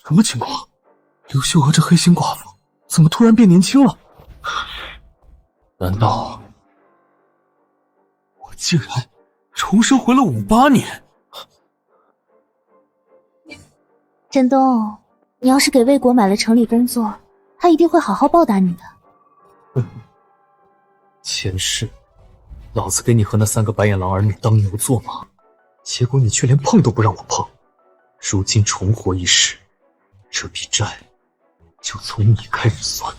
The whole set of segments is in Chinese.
什么情况？刘秀娥这黑心寡妇怎么突然变年轻了？难道我竟然重生回了58年？振东，你要是给魏国买了城里工作，他一定会好好报答你的。前世，老子给你和那3个白眼狼儿女当牛做马，结果你却连碰都不让我碰。如今重活一世，这笔债就从你开始算。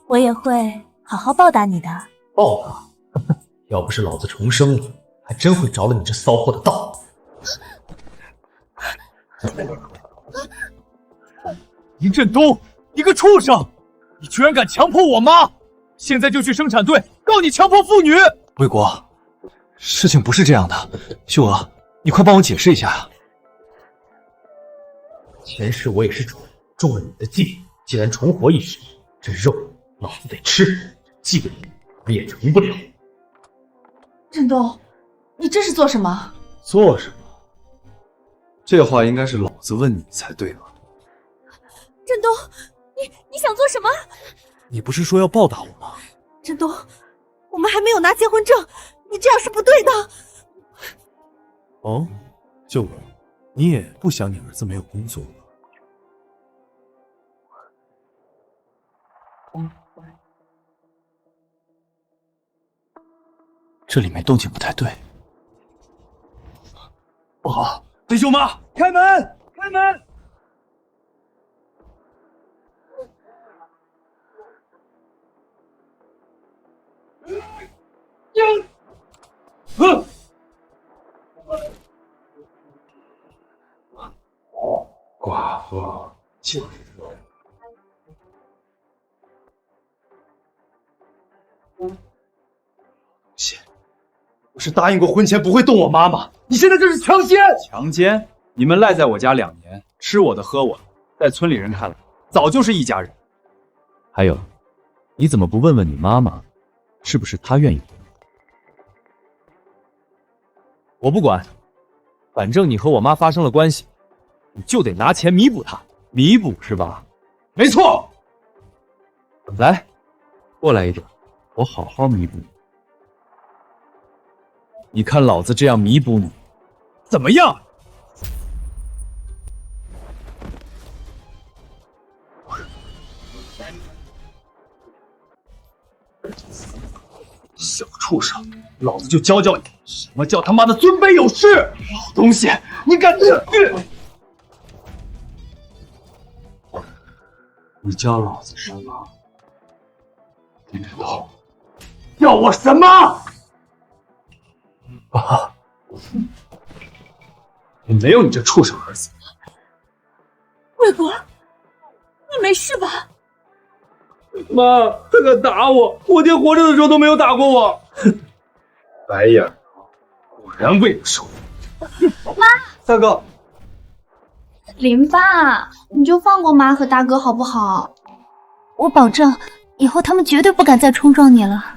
我也会好好报答你的。报答？要不是老子重生了，还真会着了你这骚货的道。林振东，你个畜生！你居然敢强迫我妈！现在就去生产队告你强迫妇女！魏国，事情不是这样的，秀娥，你快帮我解释一下啊！前世我也是中了你的计，既然重活一世，这肉老子得吃，计我也成不了。振东，你这是做什么？做什么？这话应该是老子问你才对吧？振东，你想做什么？你不是说要报答我吗？振东，我们还没有拿结婚证，你这样是不对的。哦，秀娥，你也不想你儿子没有工作吧？这里面动静不太对，不好！弟兄妈，开门！开门！寡妇就是这样。东西，不是答应过婚前不会动我妈吗？你现在这是强奸！强奸？你们赖在我家2年，吃我的喝我的，在村里人看来，早就是一家人。还有，你怎么不问问你妈妈，是不是她愿意？我不管，反正你和我妈发生了关系，你就得拿钱弥补她。弥补是吧？没错。来，过来一点，我好好弥补你。你看老子这样弥补你，怎么样？小畜生，老子就教教你什么叫他妈的尊卑有序！老东西，你敢这？你教老子什么？林振东，要我什么？爸，我没有你这畜生儿子。魏国，你没事吧？妈，他敢打我！我爹活着的时候都没有打过我。白眼狼，果然为了收你。妈，大哥，林爸，你就放过妈和大哥好不好？我保证，以后他们绝对不敢再冲撞你了。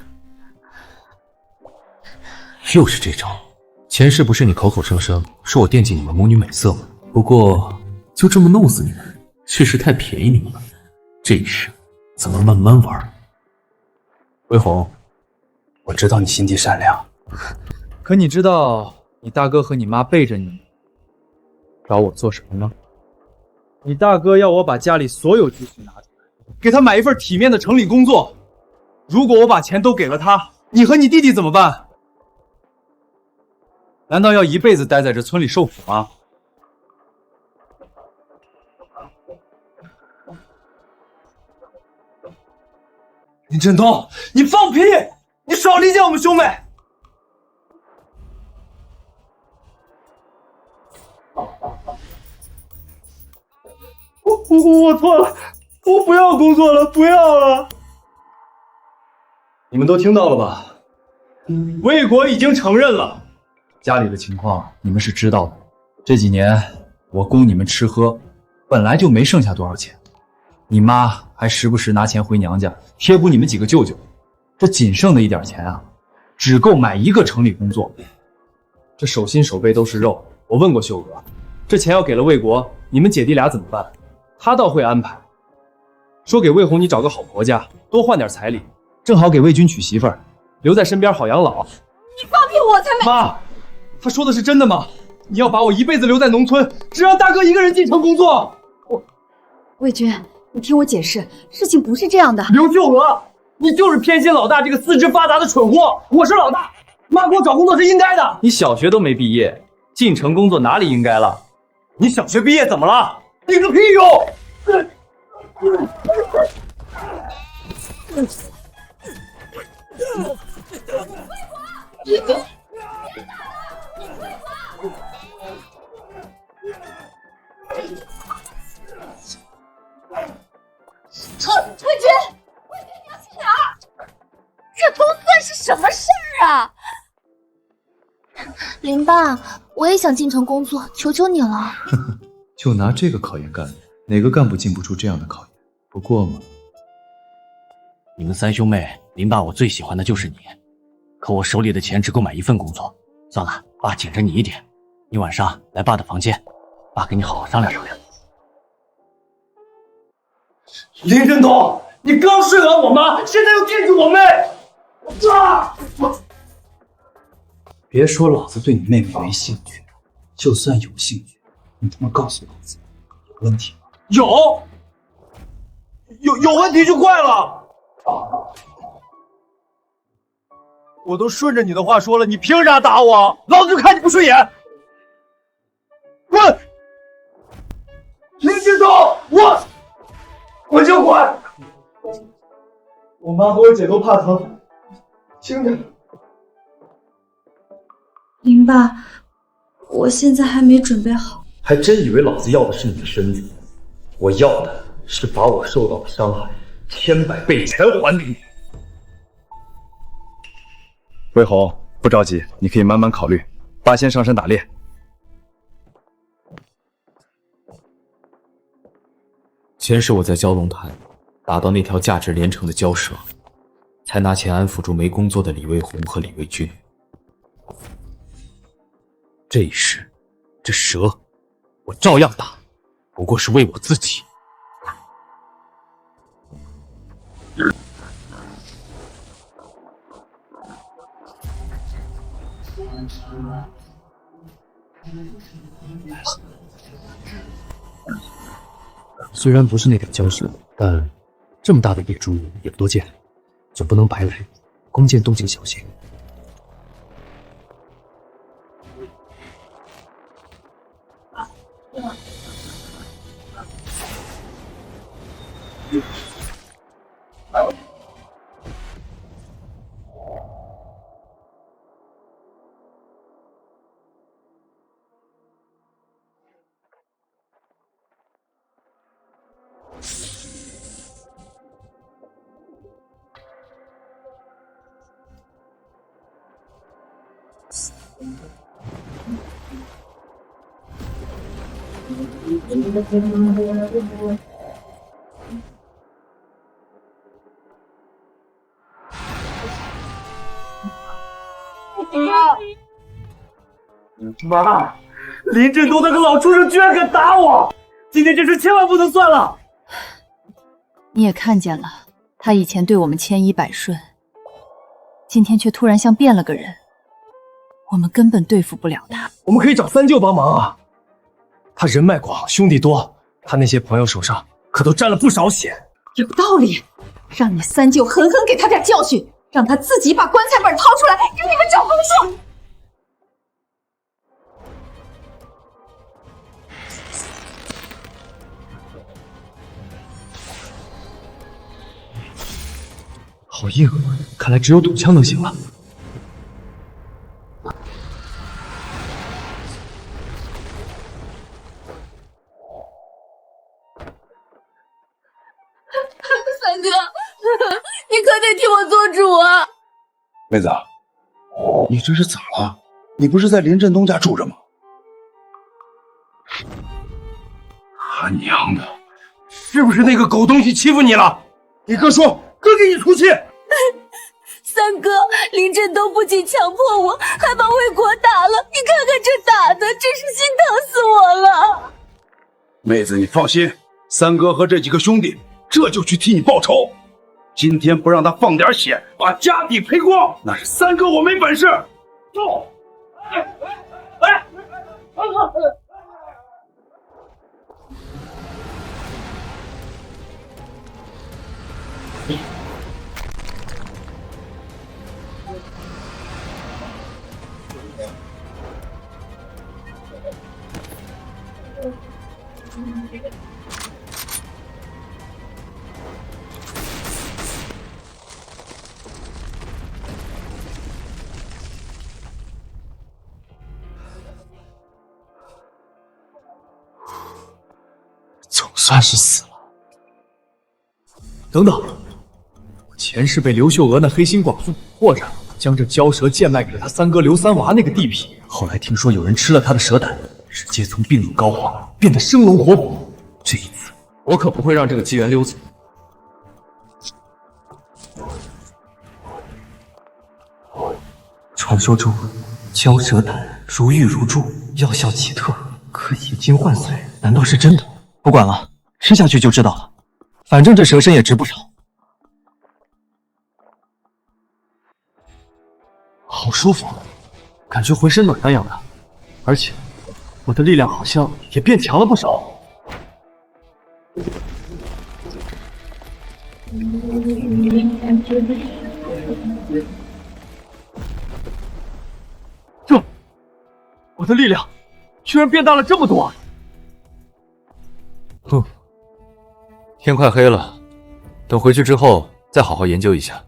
又是这招！前世不是你口口声声说我惦记你们母女美色吗？不过就这么弄死你们，确实太便宜你们了。这一世咱们慢慢玩。魏红，我知道你心地善良，可你知道你大哥和你妈背着你找我做什么吗？你大哥要我把家里所有积蓄拿出来，给他买一份体面的城里工作。如果我把钱都给了他，你和你弟弟怎么办？难道要一辈子待在这村里受苦吗？林振东，你放屁！你少理解我们兄妹！我错了，我不要工作了，不要了。你们都听到了吧？魏国已经承认了。家里的情况你们是知道的，这几年我供你们吃喝，本来就没剩下多少钱，你妈还时不时拿钱回娘家贴补你们几个舅舅，这仅剩的一点钱啊，只够买一个城里工作。这手心手背都是肉，我问过秀娥，这钱要给了魏国，你们姐弟俩怎么办？他倒会安排，说给魏红你找个好婆家，多换点彩礼，正好给魏军娶媳妇儿，留在身边好养老。你放屁，我才没。妈，他说的是真的吗？你要把我一辈子留在农村，只让大哥一个人进城工作？魏军，你听我解释，事情不是这样的。刘秀娥，你就是偏心老大这个四肢发达的蠢货！我是老大，妈给我找工作是应该的。你小学都没毕业，进城工作哪里应该了？你小学毕业怎么了？顶个屁用！魏军，你要去哪儿？这都算是什么事儿啊？林爸，我也想进城工作，求求你了。就拿这个考验干，哪个干部经不住这样的考验？不过嘛，你们三兄妹，林爸我最喜欢的就是你，可我手里的钱只够买一份工作。算了，爸紧着你一点，你晚上来爸的房间，爸跟你好好商量商量。林振东，你刚睡完我妈，现在又惦记我妹，别说老子对你妹妹没兴趣，就算有兴趣，你他妈告诉老子有问题吗？有问题就怪了。我都顺着你的话说了，你凭啥打我？老子就看你不顺眼。滚！林振东，我就滚！我妈和我姐都怕疼，轻点。林爸，我现在还没准备好。还真以为老子要的是你的身子，我要的是把我受到的伤害千百倍全还给你。魏红，不着急，你可以慢慢考虑。爸先上山打猎。前世我在蛟龙潭打到那条价值连城的蛟蛇，才拿钱安抚住没工作的李卫红和李卫军。这一世，这蛇我照样打，不过是为我自己。虽然不是那条蛟蛇，但这么大的野猪也不多见，总不能白来，弓箭动静小心。妈，林振东那个老畜生居然敢打我！今天这事千万不能算了。你也看见了，他以前对我们千依百顺，今天却突然像变了个人，我们根本对付不了他。我们可以找三舅帮忙啊，他人脉广，兄弟多，他那些朋友手上可都沾了不少血。有道理，让你三舅狠狠给他点教训，让他自己把棺材本掏出来给你们找工作。好硬，看来只有堵枪能行了。三哥，你可得替我做主啊！妹子，你这是咋了？你不是在林振东家住着吗？他娘的，是不是那个狗东西欺负你了？你哥说，哥给你出气。三哥，林振东不仅强迫我，还把魏国打了。你看看这打的，真是心疼死我了。妹子，你放心，三哥和这几个兄弟这就去替你报仇。今天不让他放点血，把家底赔光，那是三哥我没本事。走！总算是死了。等等，我前世被刘秀娥那黑心寡妇捕获着，将这蛟蛇贱卖给了他三哥刘三娃那个地痞。后来听说有人吃了他的蛇胆，直接从病入膏肓，变得生龙活虎。这一次，我可不会让这个机缘溜走。传说中，蛟蛇胆如玉如珠，药效奇特，可以金换髓，难道是真的？不管了，吃下去就知道了。反正这蛇身也值不少。好舒服，感觉浑身暖洋洋的，而且我的力量好像也变强了不少。我的力量居然变大了这么多！天快黑了，等回去之后再好好研究一下。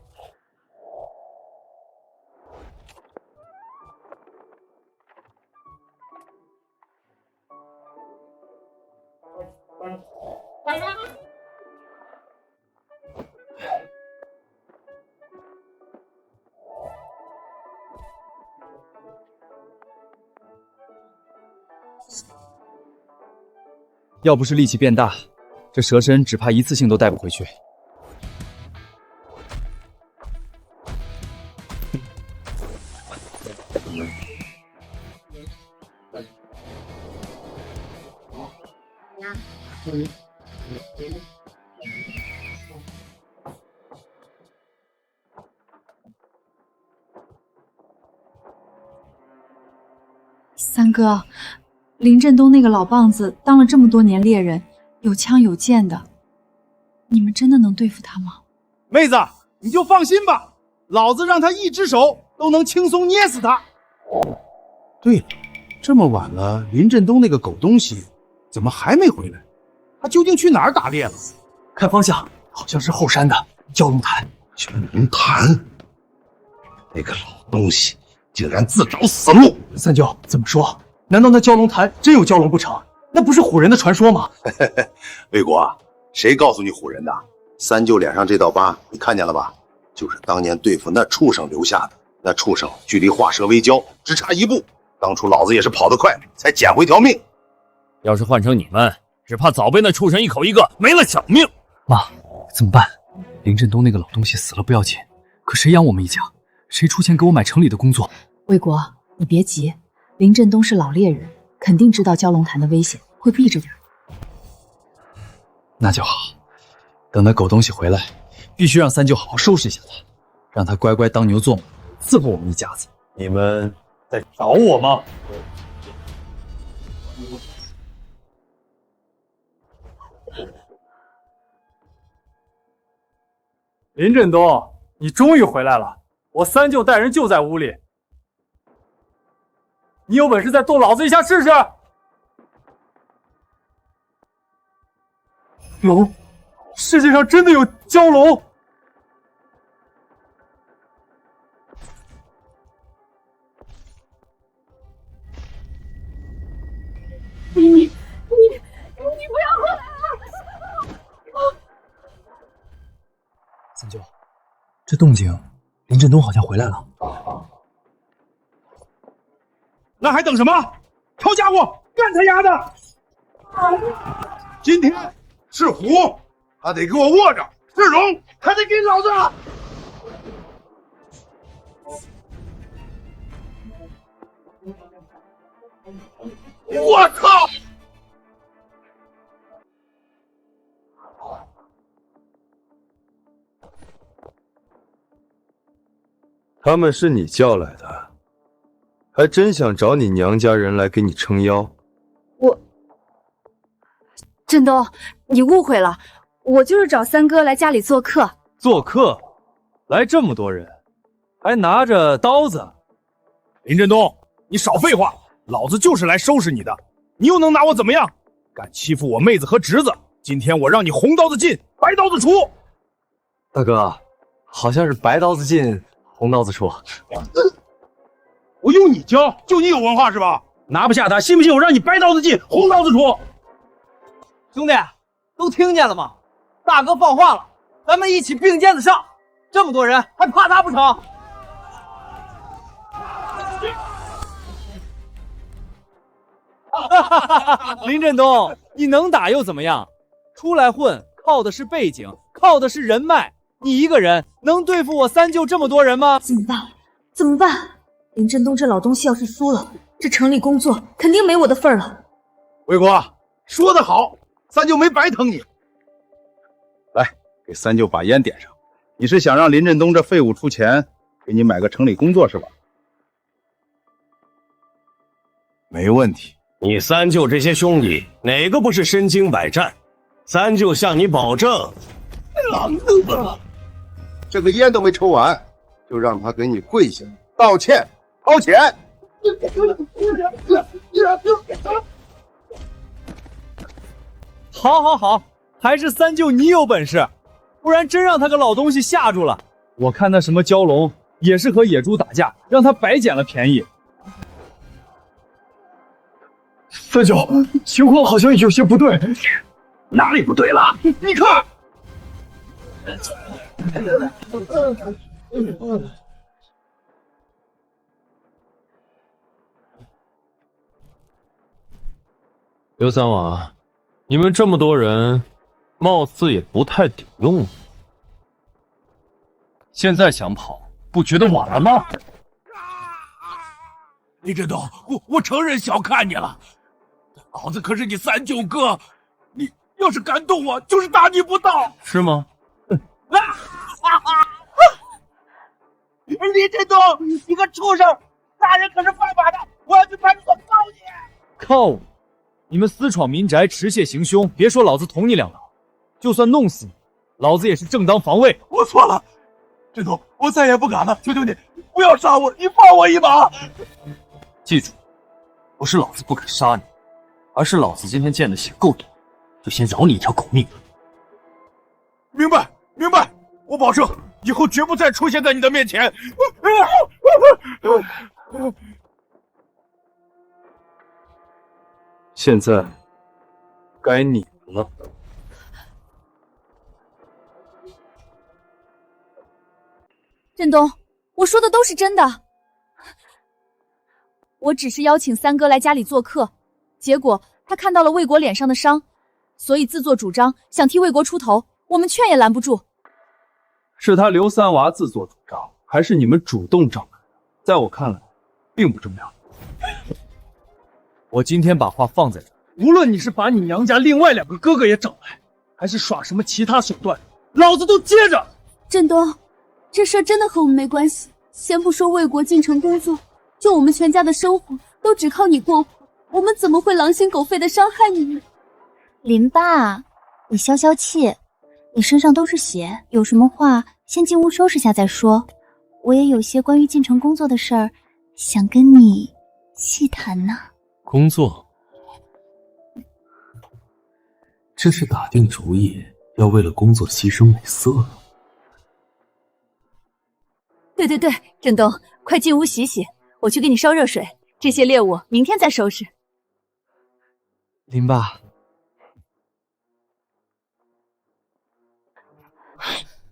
要不是力气变大，这蛇身只怕一次性都带不回去。三哥，林振东那个老棒子当了这么多年猎人，有枪有剑的，你们真的能对付他吗？妹子，你就放心吧，老子让他一只手都能轻松捏死他。对了，这么晚了，林振东那个狗东西怎么还没回来？他究竟去哪儿打猎了？看方向，好像是后山的蛟龙潭。蛟龙潭，那个老东西竟然自找死路！三舅怎么说？难道那蛟龙潭真有蛟龙不成？那不是唬人的传说吗？魏国，谁告诉你唬人的？三舅脸上这道疤，你看见了吧？就是当年对付那畜生留下的。那畜生距离化蛇为蛟只差一步，当初老子也是跑得快，才捡回条命。要是换成你们，只怕早被那畜生一口一个没了小命。妈，怎么办？林振东那个老东西死了不要紧，可谁养我们一家？谁出钱给我买城里的工作？魏国，你别急，林振东是老猎人，肯定知道蛟龙潭的危险，会避着点。那就好，等那狗东西回来，必须让三舅好好收拾一下他，让他乖乖当牛做马，伺候我们一家子。你们在找我吗？林振东，你终于回来了！我三舅带人就在屋里，你有本事再动老子一下试试！龙，世界上真的有蛟龙！你不要回来了！三舅，这动静，林振东好像回来了。那还等什么？抄家伙，干他丫的！今天是虎，他得给我卧着；是龙，他得给老子！我操！他们是你叫来的，还真想找你娘家人来给你撑腰。振东，你误会了，我就是找三哥来家里做客。做客？来这么多人，还拿着刀子？林振东，你少废话，老子就是来收拾你的，你又能拿我怎么样？敢欺负我妹子和侄子，今天我让你红刀子进，白刀子出。大哥，好像是白刀子进，红刀子出。我用你教，就你有文化是吧？拿不下他，信不信我让你白刀子进，红刀子出？兄弟，都听见了吗？大哥放话了，咱们一起并肩子上。这么多人，还怕他不成？林振东，你能打又怎么样？出来混靠的是背景，靠的是人脉。你一个人能对付我三舅这么多人吗？怎么办？怎么办？林振东这老东西要是输了，这城里工作肯定没我的份儿了。魏国说得好，三舅没白疼你。来，给三舅把烟点上。你是想让林振东这废物出钱给你买个城里工作是吧？没问题。你三舅这些兄弟哪个不是身经百战？三舅向你保证。这个烟都没抽完，就让他给你跪下道歉掏钱。好，还是三舅你有本事，不然真让他个老东西吓住了。我看那什么蛟龙也是和野猪打架，让他白捡了便宜。三舅，情况好像有些不对。哪里不对了？你看。刘三娃，你们这么多人，貌似也不太顶用。现在想跑，不觉得晚了吗？林振东，我承认小看你了，老子可是你三舅哥，你要是敢动我，就是大逆不道。是吗？林振东，你个畜生，杀人可是犯法的，我要去派出所告你。靠我！你们私闯民宅，持械行凶，别说老子捅你两刀，就算弄死你，老子也是正当防卫。我错了，振东，我再也不敢了，求求你不要杀我，你放我一马。记住，不是老子不肯杀你，而是老子今天见的血够多，就先饶你一条狗命。明白，我保证以后绝不再出现在你的面前。现在该你们了。振东，我说的都是真的。我只是邀请三哥来家里做客，结果他看到了魏国脸上的伤，所以自作主张想替魏国出头，我们劝也拦不住。是他刘三娃自作主张，还是你们主动找来的？在我看来，并不重要。我今天把话放在这儿，无论你是把你娘家另外2个哥哥也找来，还是耍什么其他手段，老子都接着。振东，这事真的和我们没关系。先不说魏国进城工作，就我们全家的生活都只靠你过活，我们怎么会狼心狗肺的伤害你呢？林爸，你消消气，你身上都是血，有什么话先进屋收拾下再说。我也有些关于进城工作的事儿，想跟你细谈呢。工作？这是打定主意要为了工作牺牲美色了。对，振东，快进屋洗洗，我去给你烧热水。这些猎物明天再收拾。林爸，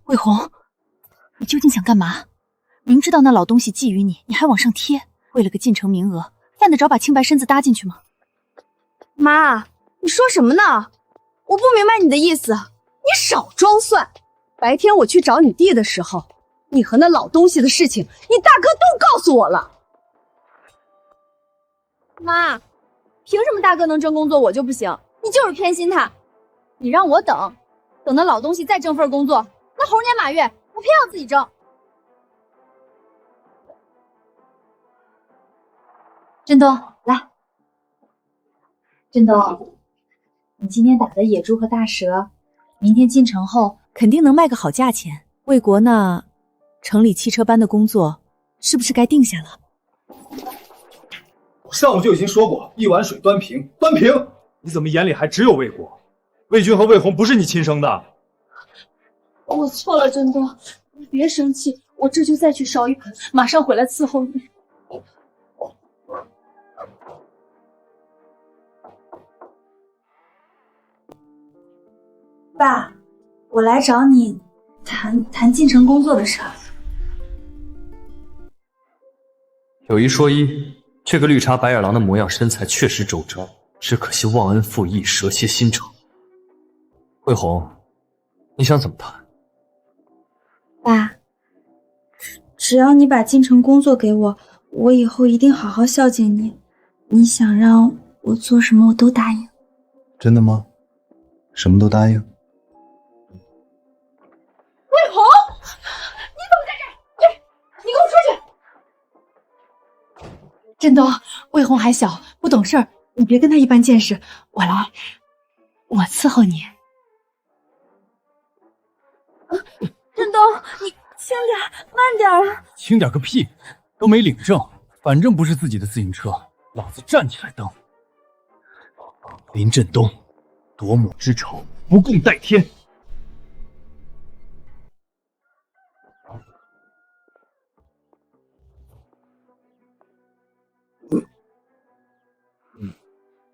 魏红，你究竟想干嘛？明知道那老东西觊觎你，你还往上贴，为了个进城名额，犯得着把清白身子搭进去吗？妈，你说什么呢？我不明白你的意思，你少装蒜。白天我去找你弟的时候，你和那老东西的事情，你大哥都告诉我了。妈，凭什么大哥能挣工作，我就不行？你就是偏心他。你让我等那老东西再挣份工作，那猴年马月，我偏要自己挣。振东，来。振东，你今天打的野猪和大蛇，明天进城后肯定能卖个好价钱。魏国那城里汽车班的工作，是不是该定下了？我上午就已经说过，一碗水端平，端平。你怎么眼里还只有魏国？魏军和魏红不是你亲生的。我错了，振东，你别生气，我这就再去烧一盆，马上回来伺候你。爸，我来找你谈进城工作的事儿。有一说一，这个绿茶白眼狼的模样，身材确实周正，只可惜忘恩负义，蛇蝎心肠。魏红，你想怎么谈？爸，只要你把进城工作给我，我以后一定好好孝敬你。你想让我做什么，我都答应。真的吗？什么都答应？魏红，你怎么在这儿？你给我出去！振东，魏红还小，不懂事儿，你别跟他一般见识。我来，我伺候你。振东，你轻点，慢点啊！轻点个屁，都没领证，反正不是自己的自行车，老子站起来蹬。林振东，夺母之仇，不共戴天。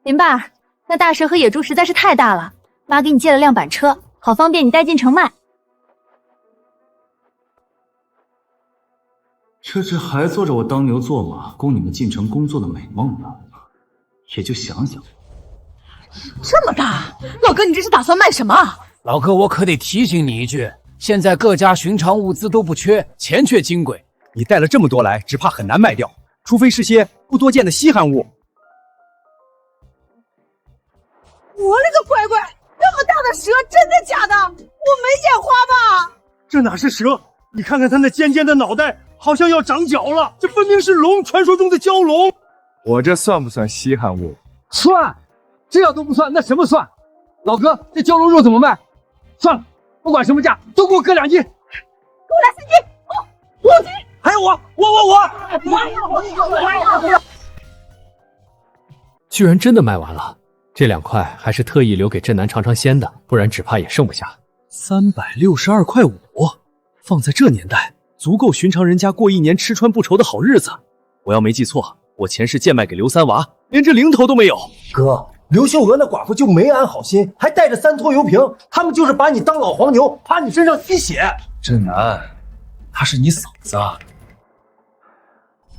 林爸，那大蛇和野猪实在是太大了，妈给你借了辆板车，好方便你带进城卖。这还做着我当牛做马，供你们进城工作的美梦呢，也就想想。这么大，老哥，你这是打算卖什么？老哥，我可得提醒你一句，现在各家寻常物资都不缺，钱缺金贵。你带了这么多来，只怕很难卖掉，除非是些不多见的稀罕物。我勒个乖乖，这么大的蛇，真的假的？我没眼花吧？这哪是蛇？你看看它那尖尖的脑袋，好像要长角了。这分明是龙，传说中的蛟龙。我这算不算稀罕物？算，这要都不算，那什么算？老哥，这蛟龙肉怎么卖？算了，不管什么价，都给我搁2斤。给我来3斤，5斤，还有我。居然真的卖完了，这2块还是特意留给镇南尝尝鲜的，不然只怕也剩不下。362.5块5，放在这年代，足够寻常人家过1年吃穿不愁的好日子。我要没记错，我前世贱卖给刘三娃，连这零头都没有。哥，刘秀娥那寡妇就没安好心，还带着3拖油瓶，他们就是把你当老黄牛，怕你身上吸血。镇南，他是你嫂子啊。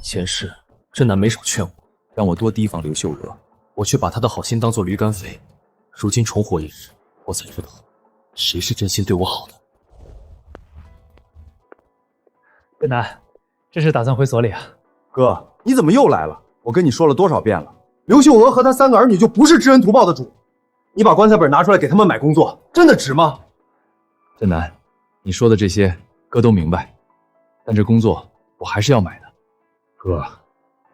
前世镇南没少劝我，让我多提防刘秀娥，我却把她的好心当作驴肝肺。如今重活一世，我才知道谁是真心对我好的。镇南，这是打算回所里啊？哥，你怎么又来了？我跟你说了多少遍了，刘秀娥和她3个儿女就不是知恩图报的主。你把棺材本拿出来给他们买工作，真的值吗？镇南，你说的这些哥都明白，但这工作我还是要买的。哥，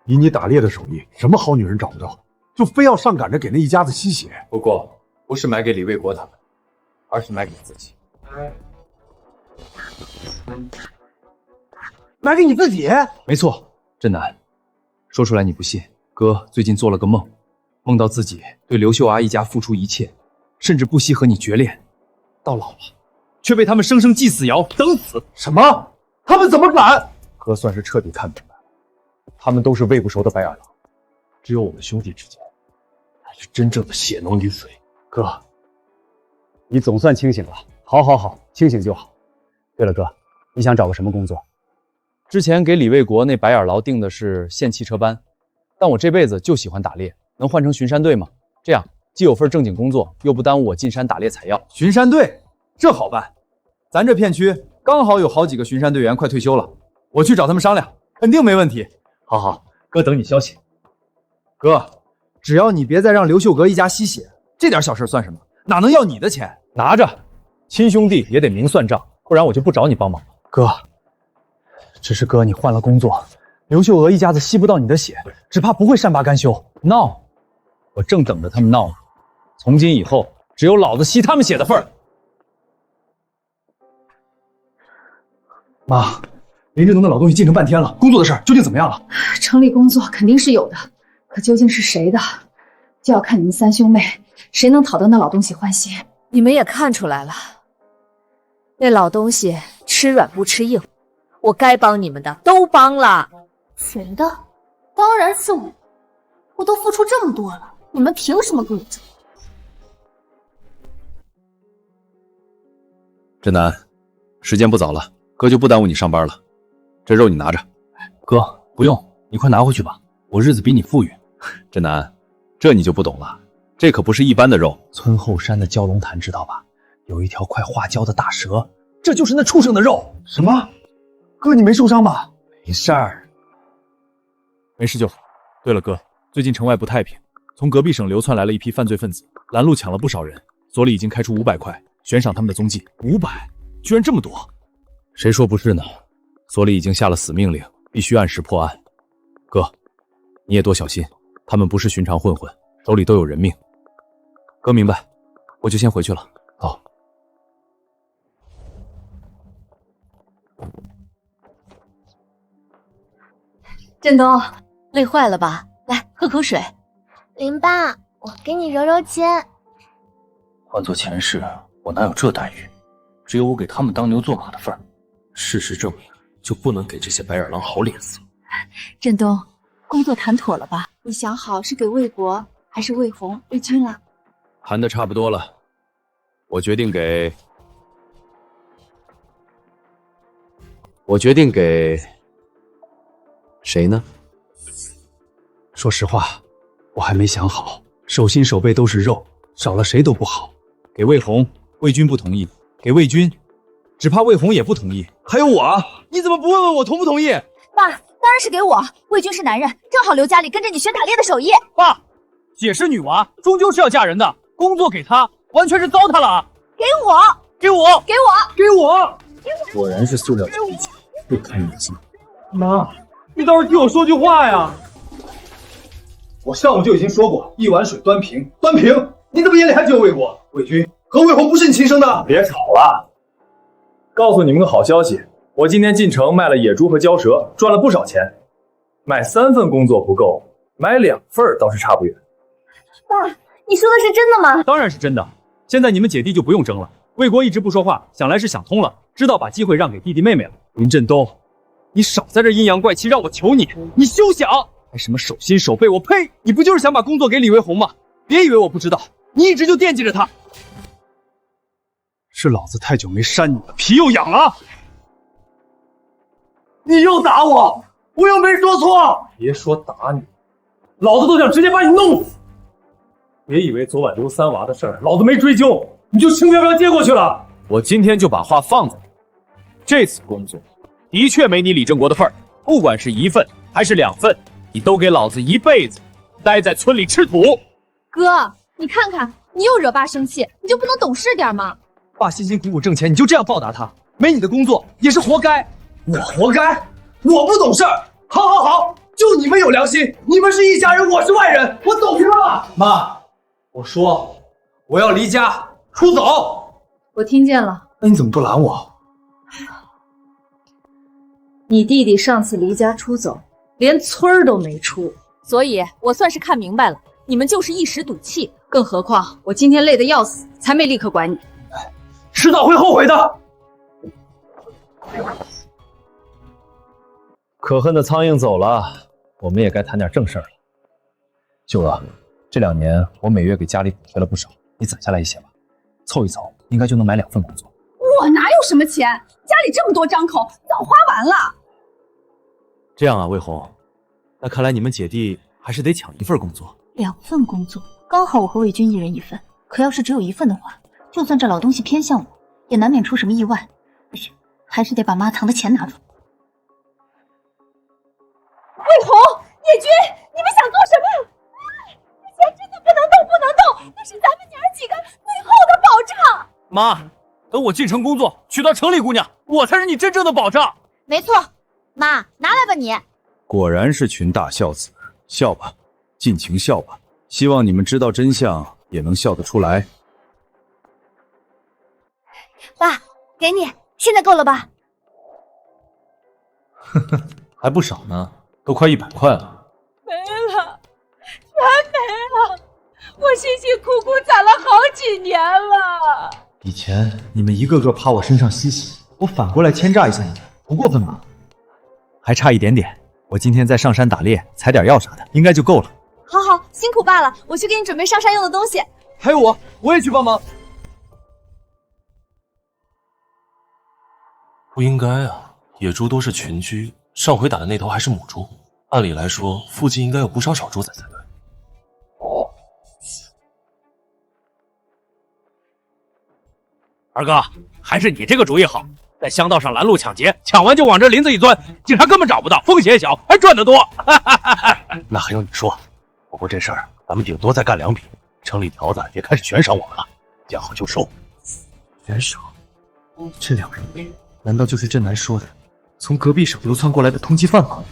以你打猎的手艺，什么好女人找不到，就非要上赶着给那一家子吸血。不过不是买给李卫国他们，而是买给自己。买给你自己？没错，镇南，说出来你不信，哥最近做了个梦，梦到自己对刘秀阿一家付出一切，甚至不惜和你决裂，到老了，却被他们生生祭死窑，等死。什么？他们怎么敢？哥算是彻底看明白了，他们都是喂不熟的白眼狼，只有我们兄弟之间，才是真正的血浓于水。哥，你总算清醒了。好，清醒就好。对了，哥，你想找个什么工作？之前给李卫国那白眼牢定的是县汽车班，但我这辈子就喜欢打猎，能换成巡山队吗？这样既有份正经工作，又不耽误我进山打猎采药。巡山队，这好办，咱这片区刚好有好几个巡山队员快退休了，我去找他们商量，肯定没问题。好，哥等你消息。哥，只要你别再让刘秀阁一家吸血，这点小事算什么？哪能要你的钱？拿着，亲兄弟也得明算账，不然我就不找你帮忙了。哥，只是哥你换了工作，刘秀娥一家子吸不到你的血，只怕不会善罢甘休。闹！我正等着他们闹呢。从今以后，只有老子吸他们血的份儿。妈，林振东的老东西进城半天了，工作的事儿究竟怎么样了？城里工作肯定是有的，可究竟是谁的，就要看你们三兄妹谁能讨得那老东西欢心。你们也看出来了，那老东西吃软不吃硬，我该帮你们的都帮了。谁的？当然是我，我都付出这么多了，你们凭什么跟我争？振南，时间不早了，哥就不耽误你上班了。这肉你拿着。哥，不用，你快拿回去吧，我日子比你富裕。振南，这你就不懂了，这可不是一般的肉。村后山的蛟龙潭知道吧？有一条快化焦的大蛇，这就是那畜生的肉。什么？哥，你没受伤吧？没事儿，没事就好。对了，哥，最近城外不太平，从隔壁省流窜来了一批犯罪分子，拦路抢了不少人，所里已经开出500块，悬赏他们的踪迹。500，居然这么多！谁说不是呢？所里已经下了死命令，必须按时破案。哥，你也多小心，他们不是寻常混混，手里都有人命。哥明白，我就先回去了。好。振东，累坏了吧？来，喝口水。林爸，我给你揉揉肩。换做前世，我哪有这待遇？只有我给他们当牛做马的份儿。事实证明，就不能给这些白眼狼好脸色。振东，工作谈妥了吧？你想好是给魏国还是魏红、魏军了？谈的差不多了，我决定给谁呢？说实话，我还没想好，手心手背都是肉，少了谁都不好。给魏红，魏军不同意；给魏军，只怕魏红也不同意。还有我，你怎么不问问我同不同意？爸，当然是给我。魏军是男人，正好留家里跟着你学打猎的手艺。爸，姐是女娃，终究是要嫁人的，工作给她，完全是糟蹋了啊！给我，给我，给我，给我！果然是塑料皮筋，不堪一击。妈，你倒是替我说句话呀！我上午就已经说过，一碗水端平，端平。你怎么眼里还只有魏国、魏军和魏红不是你亲生的？别吵了，告诉你们个好消息，我今天进城卖了野猪和蛟蛇，赚了不少钱。买3份工作不够，买2份倒是差不远。爸，你说的是真的吗？当然是真的。现在你们姐弟就不用争了。魏国一直不说话，想来是想通了，知道把机会让给弟弟妹妹了。林振东，你少在这阴阳怪气，让我求你，你休想！还什么手心手背，我呸！你不就是想把工作给李维红吗？别以为我不知道，你一直就惦记着他。是老子太久没扇你了，皮又痒了。你又打我，我又没说错。别说打你，老子都想直接把你弄死。别以为昨晚刘三娃的事儿，老子没追究，你就轻飘飘接过去了。我今天就把话放在这次工作的确没你李正国的份儿，不管是1份还是2份，你都给老子一辈子待在村里吃土。哥，你看看，你又惹爸生气，你就不能懂事点吗？爸辛辛苦苦挣钱，你就这样报答他？没你的工作也是活该。我活该？我不懂事儿。好，就你们有良心，你们是一家人，我是外人，我走平了。妈，我说我要离家出走。我听见了。那你怎么不拦我？你弟弟上次离家出走，连村儿都没出，所以我算是看明白了，你们就是一时赌气。更何况我今天累得要死，才没立刻管你。迟早会后悔的。可恨的苍蝇走了，我们也该谈点正事儿了。秀娥，这2年我每月给家里补贴了不少，你攒下来一些吧，凑一凑，应该就能买2份工作。我哪有什么钱？家里这么多张口，早花完了。这样啊，魏红，那看来你们姐弟还是得抢1份工作。2份工作，刚好我和魏军一人1份。可要是只有1份的话，就算这老东西偏向我，也难免出什么意外。不行，还是得把妈藏的钱拿出来。魏红、叶军，你们想做什么？这钱真的不能动，那是咱们娘儿几个最后的保障。妈，等我进城工作，娶到城里姑娘，我才是你真正的保障。没错，妈，拿来吧你。果然是群大孝子，笑吧，尽情笑吧。希望你们知道真相，也能笑得出来。爸，给你，现在够了吧？呵呵，还不少呢，都快100块了。没了，全没了！我辛辛苦苦攒了好几年了。以前你们一个个趴我身上嬉戏，我反过来牵诈一下你们，不过分吧？还差一点点，我今天在上山打猎，采点药啥的，应该就够了。好好，辛苦爸了，我去给你准备上山用的东西。还有我也去帮忙。不应该啊，野猪都是群居，上回打的那头还是母猪，按理来说附近应该有不少小猪仔才对。二哥，还是你这个主意好，在乡道上拦路抢劫，抢完就往这林子一钻，警察根本找不到，风险小，还赚得多。那还用你说？不过这事儿咱们顶多再干2笔，城里条子也开始悬赏我们了，见好就收。悬赏？这2人难道就是镇南说的从隔壁省流窜过来的通缉犯吗？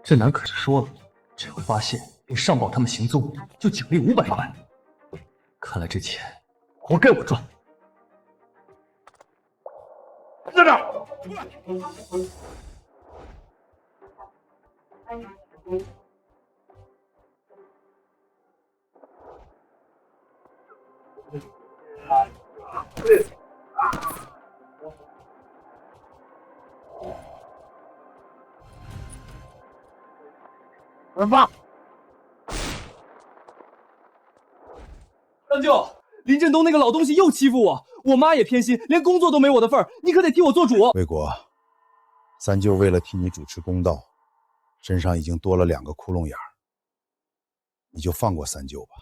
镇南可是说了，只要发现并上报他们行踪，就奖励500块。看来这钱活该我赚。在这儿，出来！人发。三舅，林振东那个老东西又欺负我，我妈也偏心，连工作都没我的份儿，你可得替我做主。魏国，三舅为了替你主持公道，身上已经多了2个窟窿眼儿，你就放过三舅吧。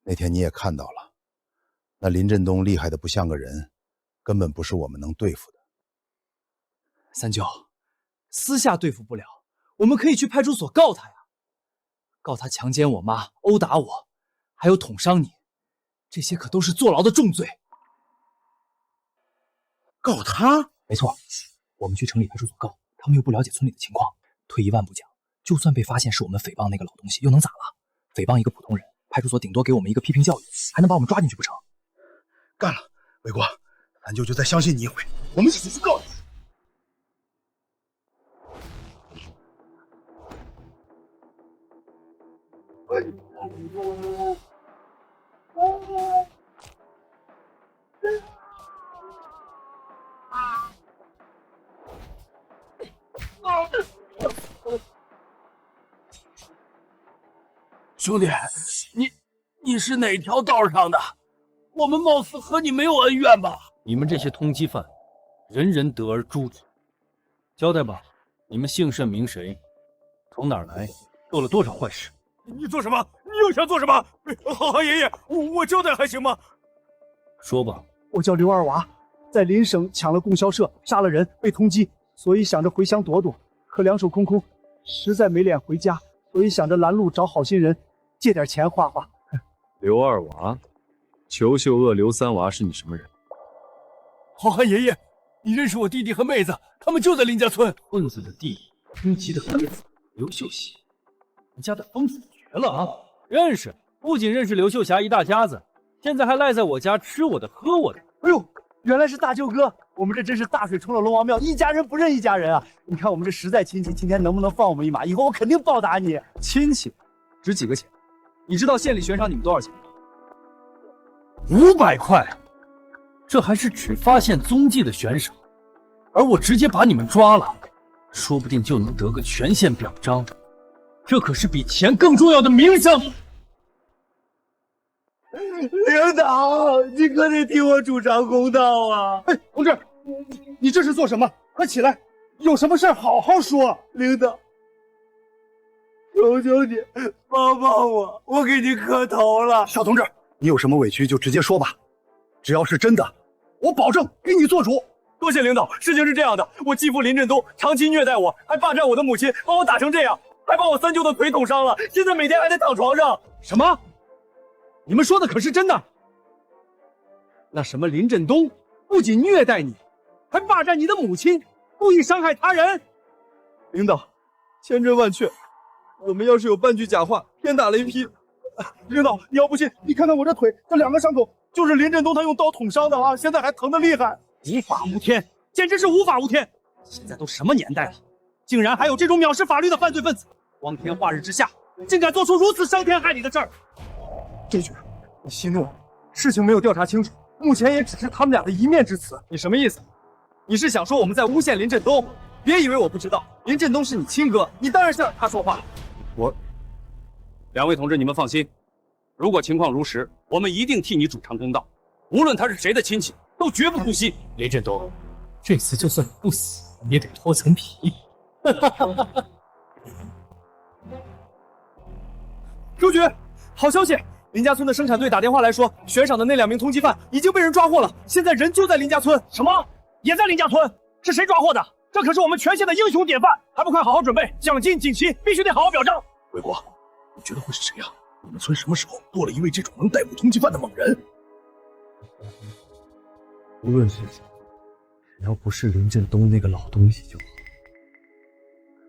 那天你也看到了，那林振东厉害的不像个人，根本不是我们能对付的。三舅，私下对付不了，我们可以去派出所告他呀，告他强奸我妈、殴打我，还有捅伤你，这些可都是坐牢的重罪。告他？没错，我们去城里派出所告，他们又不了解村里的情况。退一万步讲，就算被发现是我们诽谤那个老东西，又能咋了？诽谤一个普通人，派出所顶多给我们一个批评教育，还能把我们抓进去不成？干了，魏国，三舅就再相信你一回，我们一起去告你。兄弟，你是哪条道上的？我们貌似和你没有恩怨吧？你们这些通缉犯，人人得而诛之。交代吧，你们姓甚名谁？从哪儿来？做了多少坏事？你做什么？你又想做什么？好好爷爷，我交代还行吗？说吧。我叫刘二娃，在邻省抢了供销社，杀了人，被通缉，所以想着回乡躲躲，可2手空空，实在没脸回家，所以想着拦路找好心人，借点钱花花。刘二娃，裘秀娥、刘三娃是你什么人？好汉爷爷，你认识我弟弟和妹子，他们就在林家村。混子的弟弟，通缉的儿子刘秀喜，你家的风水绝了啊！认识，不仅认识刘秀霞一大家子，现在还赖在我家吃我的喝我的。哎呦，原来是大舅哥，我们这真是大水冲了龙王庙，一家人不认一家人啊！你看我们这实在亲戚，今天能不能放我们一马？以后我肯定报答你。亲戚值几个钱？你知道县里悬赏你们多少钱吗？500块。这还是只发现踪迹的悬赏，而我直接把你们抓了，说不定就能得个全县表彰。这可是比钱更重要的名声。领导，你可得替我主张公道啊！哎，同志，你这是做什么？快起来，有什么事好好说。领导，求求你帮帮我，我给你磕头了。小同志，你有什么委屈就直接说吧，只要是真的，我保证给你做主。多谢领导，事情是这样的，我继父林振东长期虐待我，还霸占我的母亲，把我打成这样，还把我三舅的腿捅伤了，现在每天还得躺床上。什么？你们说的可是真的？那什么林振东不仅虐待你，还霸占你的母亲，故意伤害他人。领导，千真万确，我们要是有半句假话，天打雷劈。领导，你要不信，你看看我这腿，这2个伤口就是林振东他用刀捅伤的啊，现在还疼得厉害。无法无天，简直是无法无天！现在都什么年代了，竟然还有这种藐视法律的犯罪分子，光天化日之下，竟敢做出如此伤天害理的事儿！周局，你息怒，事情没有调查清楚，目前也只是他们俩的一面之词。你什么意思？你是想说我们在诬陷林振东？别以为我不知道，林振东是你亲哥，你当然向着他说话。两位同志，你们放心，如果情况如实，我们一定替你主张公道。无论他是谁的亲戚，都绝不姑息。林振东，这次就算你不死，你也得脱层皮。周局，好消息！林家村的生产队打电话来说，悬赏的那2名通缉犯已经被人抓获了，现在人就在林家村。什么？也在林家村？是谁抓获的？这可是我们全县的英雄典范，还不快好好准备，奖金锦旗必须得好好表彰。魏国，你觉得会是谁啊？你们村什么时候多了一位这种能逮捕通缉犯的猛人？无论是谁，只要不是林振东那个老东西就好，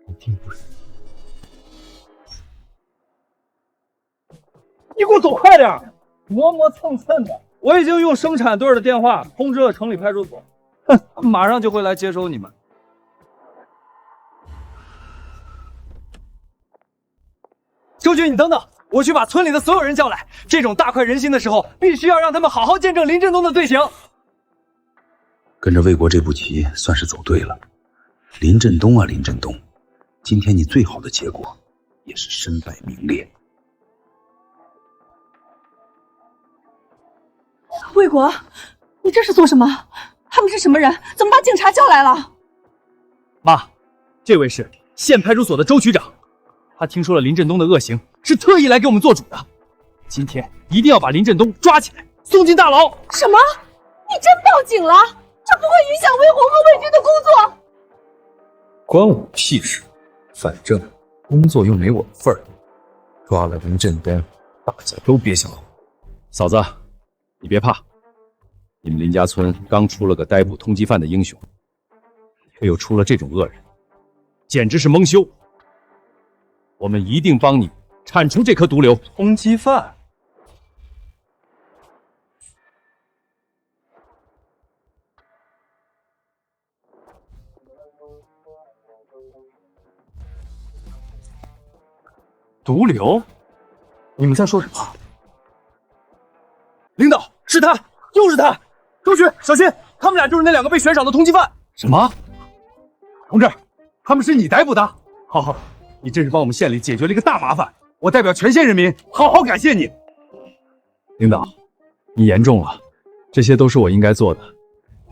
一定不是。你给我走快点，磨磨蹭蹭的。我已经用生产队的电话通知了城里派出所，马上就会来接收你们。周局，你等等，我去把村里的所有人叫来。这种大快人心的时候，必须要让他们好好见证林振东的罪行。跟着魏国这步棋算是走对了。林振东啊，林振东，今天你最好的结果也是身败名裂。魏国，你这是做什么？他们是什么人？怎么把警察叫来了？妈，这位是县派出所的周局长，他听说了林振东的恶行，是特意来给我们做主的。今天一定要把林振东抓起来，送进大牢。什么？你真报警了？这不会影响魏红和魏军的工作？关我屁事！反正工作又没我份儿。抓了林振东，大家都别想活。嫂子，你别怕，你们林家村刚出了个逮捕通缉犯的英雄，却又出了这种恶人，简直是蒙羞。我们一定帮你铲除这颗毒瘤。通缉犯？毒瘤？你们在说什么？领导，是他，就是他！周局，小心，他们俩就是那2个被悬赏的通缉犯。什么？同志，他们是你逮捕的？好，你真是帮我们县里解决了一个大麻烦，我代表全县人民好好感谢你。领导，你言重了，这些都是我应该做的。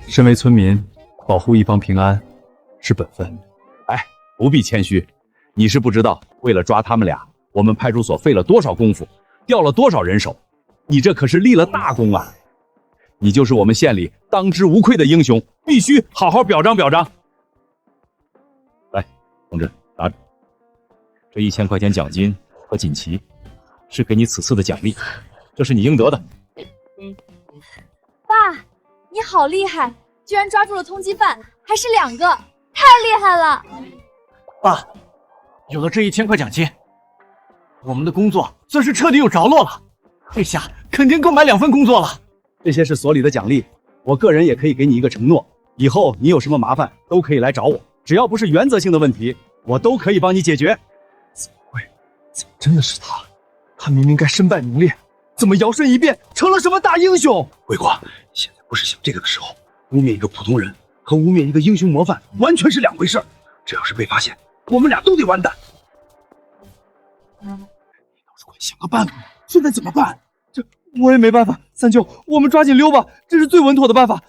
身为村民，保护一方平安是本分。哎，不必谦虚，你是不知道，为了抓他们俩，我们派出所费了多少功夫，调了多少人手，你这可是立了大功啊！你就是我们县里当之无愧的英雄，必须好好表彰表彰。来，同志，拿着，这1000块钱奖金和锦旗，是给你此次的奖励，这是你应得的。爸，你好厉害，居然抓住了通缉犯，还是2个，太厉害了！爸，有了这1000块奖金，我们的工作算是彻底有着落了。这下肯定够买2份工作了。这些是所里的奖励，我个人也可以给你一个承诺，以后你有什么麻烦都可以来找我，只要不是原则性的问题，我都可以帮你解决。怎么会？怎么真的是他？他明明该身败名裂，怎么摇身一变成了什么大英雄？魏国，现在不是想这个的时候。污蔑一个普通人和污蔑一个英雄模范完全是2回事。这要是被发现，我们俩都得完蛋。你倒是快想个办法，现在怎么办？这我也没办法，三舅，我们抓紧溜吧，这是最稳妥的办法。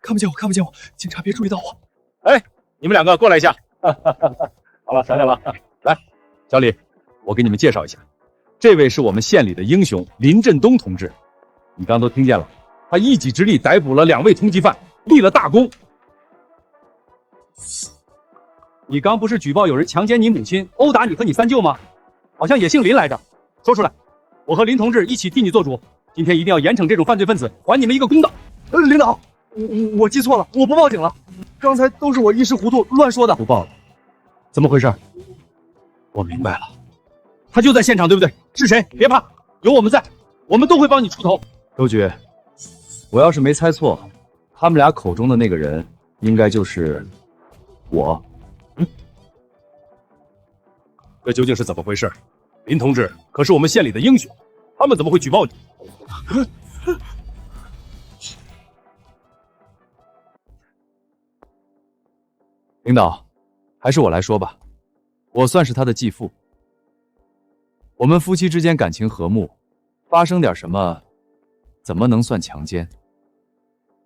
看不见我，看不见我，警察别注意到我。哎，你们2个过来一下。好了，想想了。来，小李，我给你们介绍一下，这位是我们县里的英雄林振东同志。你刚都听见了，他一己之力逮捕了2位通缉犯，立了大功。你刚不是举报有人强奸你母亲、殴打你和你三舅吗？好像也姓林来着，说出来，我和林同志一起替你做主。今天一定要严惩这种犯罪分子，还你们一个公道。领导，我记错了，我不报警了。刚才都是我一时糊涂乱说的。不报了？怎么回事？我明白了，他就在现场，对不对？是谁？别怕，有我们在，我们都会帮你出头。周局，我要是没猜错，他们俩口中的那个人，应该就是我。这究竟是怎么回事？林同志可是我们县里的英雄，他们怎么会举报你？领导，还是我来说吧，我算是他的继父。我们夫妻之间感情和睦，发生点什么，怎么能算强奸？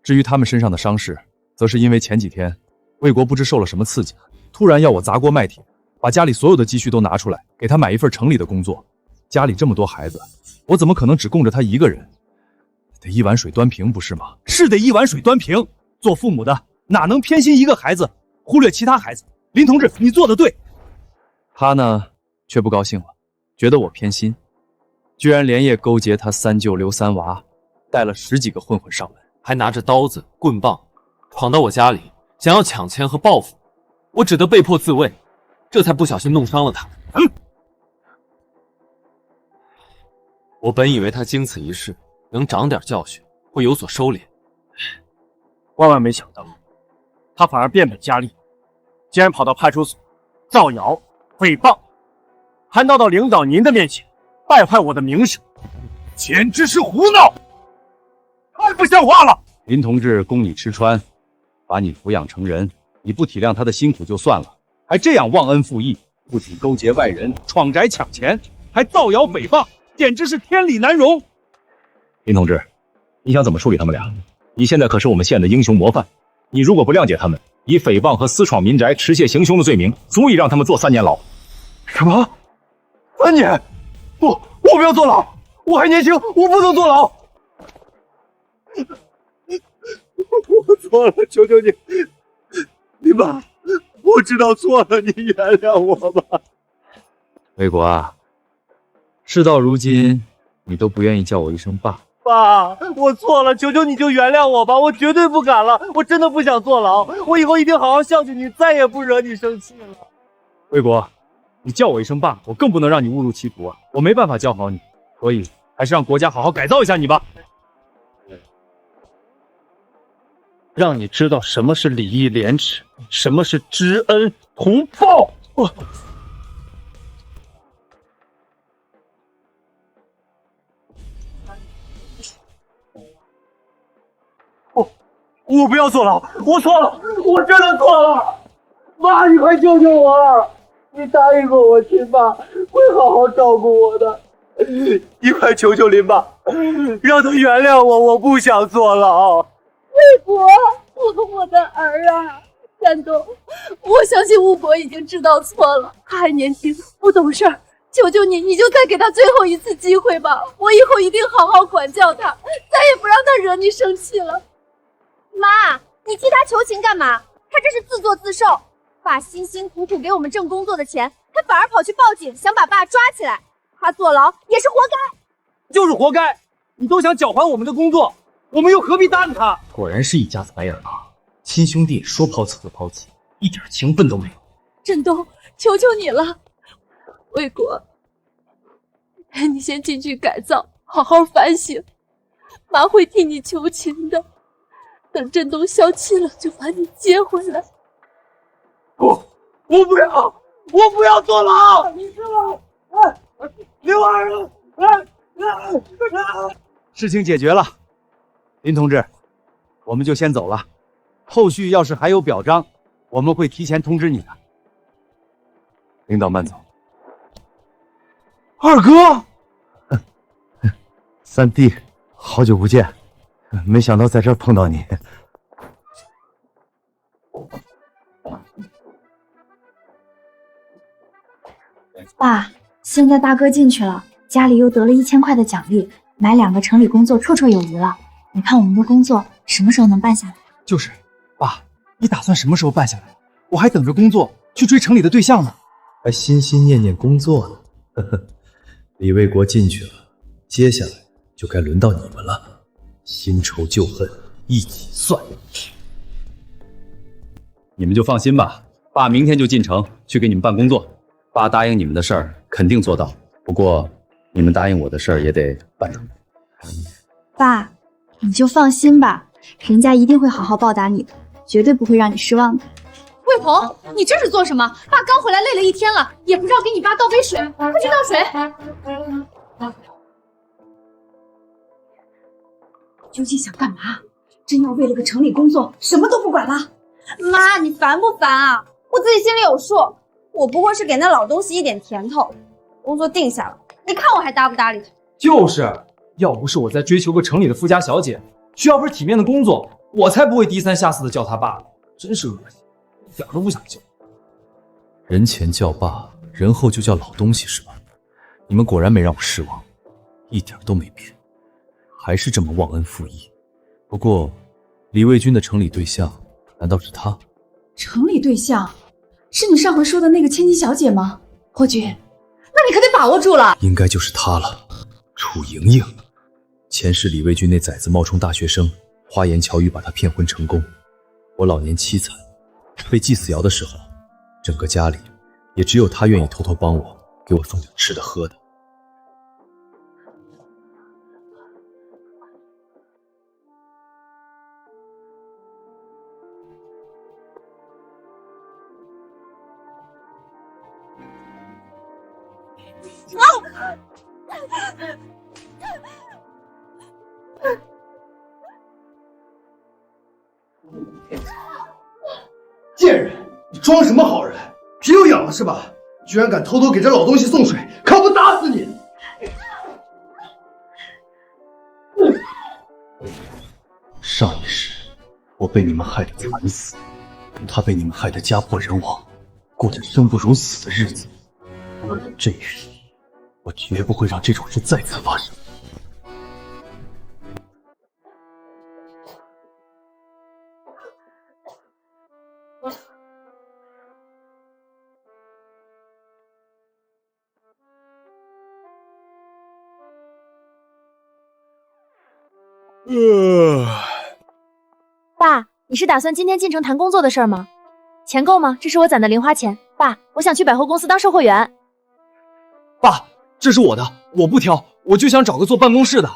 至于他们身上的伤势，则是因为前几天魏国不知受了什么刺激，突然要我砸锅卖铁，把家里所有的积蓄都拿出来，给他买一份城里的工作。家里这么多孩子，我怎么可能只供着他一个人？得一碗水端平，不是吗？是得一碗水端平。做父母的哪能偏心一个孩子，忽略其他孩子？林同志，你做得对。他呢，却不高兴了，觉得我偏心，居然连夜勾结他三舅刘三娃，带了10几个混混上门，还拿着刀子、棍棒闯到我家里，想要抢钱和报复，我只得被迫自卫，这才不小心弄伤了他。我本以为他经此一事能长点教训，会有所收敛，万万没想到，他反而变本加厉，竟然跑到派出所造谣诽谤，还闹到领导您的面前，败坏我的名声，简直是胡闹，太不像话了！林同志供你吃穿，把你抚养成人，你不体谅他的辛苦就算了，还这样忘恩负义，不仅勾结外人闯宅抢钱，还造谣诽谤，简直是天理难容。林同志，你想怎么处理他们俩？你现在可是我们县的英雄模范，你如果不谅解他们，以诽谤和私闯民宅、持械行凶的罪名，足以让他们坐3年牢。什么？3年？不，我不要坐牢，我还年轻，我不能坐牢。我错了，求求你，林爸，我知道错了，你原谅我吧。魏国啊，事到如今，你都不愿意叫我一声爸。爸，我错了，求求你就原谅我吧，我绝对不敢了，我真的不想坐牢，我以后一定好好孝敬你，再也不惹你生气了。魏国，你叫我一声爸，我更不能让你误入歧途啊！我没办法教好你，所以还是让国家好好改造一下你吧，让你知道什么是礼义廉耻，什么是知恩图报。我不要坐牢，我错了，我真的错了。妈，你快救救我！你答应过我，亲爸会好好照顾我的。你快求求林爸，让他原谅我，我不想坐牢。魏国，我的儿啊，山东，我相信吴国已经知道错了，他还年轻，不懂事儿。求求你，你就再给他最后一次机会吧，我以后一定好好管教他，再也不让他惹你生气了。妈，你替他求情干嘛？他这是自作自受，爸辛辛苦苦给我们挣工作的钱，他反而跑去报警，想把爸抓起来。他坐牢也是活该，就是活该。你都想搅黄我们的工作，我们又何必答应他？果然是一家子白眼狼，亲兄弟说抛弃就抛弃，一点情分都没有。振东，求求你了，魏国，你先进去改造，好好反省，妈会替你求情的。等振东消气了，就把你接回来。我不要，我不要坐牢！你知道，刘二啊！事情解决了，林同志，我们就先走了。后续要是还有表彰，我们会提前通知你的。领导慢走。二哥，三弟，好久不见，没想到在这儿碰到你。爸，现在大哥进去了，家里又得了1000块的奖励，买2个城里工作绰绰有余了。你看我们的工作什么时候能办下来？就是，爸，你打算什么时候办下来？我还等着工作去追城里的对象呢。还心心念念工作呢。呵呵，李卫国进去了，接下来就该轮到你们了。新仇旧恨一起算。你们就放心吧，爸明天就进城去给你们办工作。爸答应你们的事儿肯定做到，不过你们答应我的事儿也得办成。爸，你就放心吧，人家一定会好好报答你的，绝对不会让你失望的。魏红，你这是做什么？爸刚回来累了一天了，也不知道给你爸倒杯水，快去倒水。究竟想干嘛？真要为了个城里工作，什么都不管了？妈，你烦不烦啊？我自己心里有数，我不过是给那老东西一点甜头，工作定下了，你看我还搭不搭理他？就是，要不是我在追求个城里的富家小姐，需要份体面的工作，我才不会低三下四的叫他爸，真是恶心，一点都不想叫。人前叫爸，人后就叫老东西是吧？你们果然没让我失望，一点都没变，还是这么忘恩负义。不过，李卫军的城里对象难道是他？城里对象是你上回说的那个千金小姐吗？霍军，那你可得把握住了。应该就是他了，楚莹莹。前世李卫军那崽子冒充大学生，花言巧语把他骗婚成功。我老年凄惨，被祭死窑的时候，整个家里也只有他愿意偷偷帮我，给我送点吃的喝的。贱人，你装什么好人？皮又痒了是吧？居然敢偷偷给这老东西送水，看我不打死你！上一世我被你们害得惨死，他被你们害得家破人亡，过着生不如死的日子。这一世我绝不会让这种事再次发生。爸，你是打算今天进城谈工作的事儿吗？钱够吗？这是我攒的零花钱。爸，我想去百货公司当售货员。爸，这是我的，我不挑，我就想找个坐办公室的。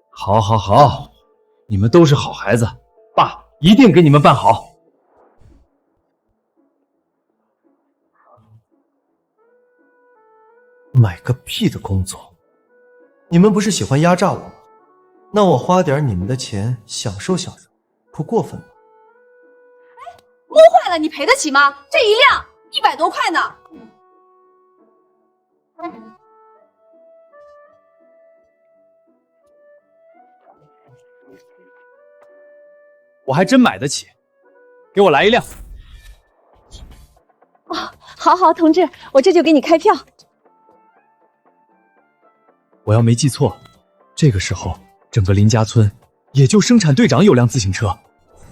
好，好，好，你们都是好孩子，爸一定给你们办好。买个屁的工作！你们不是喜欢压榨我吗？那我花点你们的钱享受享受，不过分吧？摸坏了你赔得起吗？这一辆100多块呢。我还真买得起，给我来一辆。哦，好好，同志，我这就给你开票。我要没记错，这个时候整个林家村也就生产队长有辆自行车。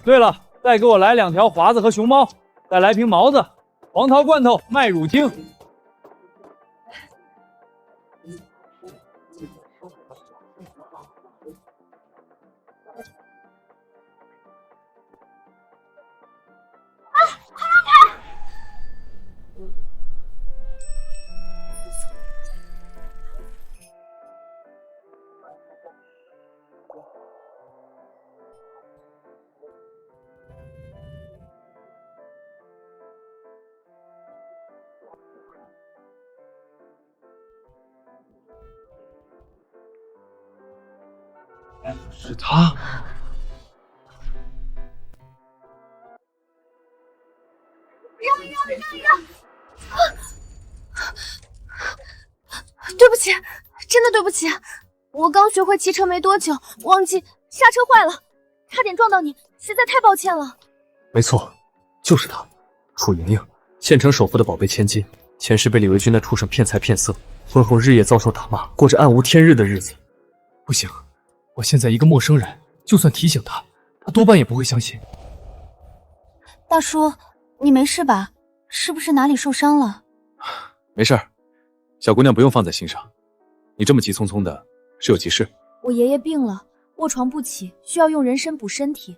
对了，再给我来2条华子和熊猫，再来瓶毛子，黄桃罐头，麦乳精。是他。对不起，真的对不起，我刚学会骑车没多久，忘记刹车坏了，差点撞到你，实在太抱歉了。没错，就是他，楚莹莹，县城首富的宝贝千金，前世被李维军那畜生骗财骗色，婚后日夜遭受打骂，过着暗无天日的日子。不行，我现在一个陌生人，就算提醒他，他多半也不会相信。大叔，你没事吧？是不是哪里受伤了？没事儿，小姑娘不用放在心上。你这么急匆匆的，是有急事？我爷爷病了，卧床不起，需要用人参补身体。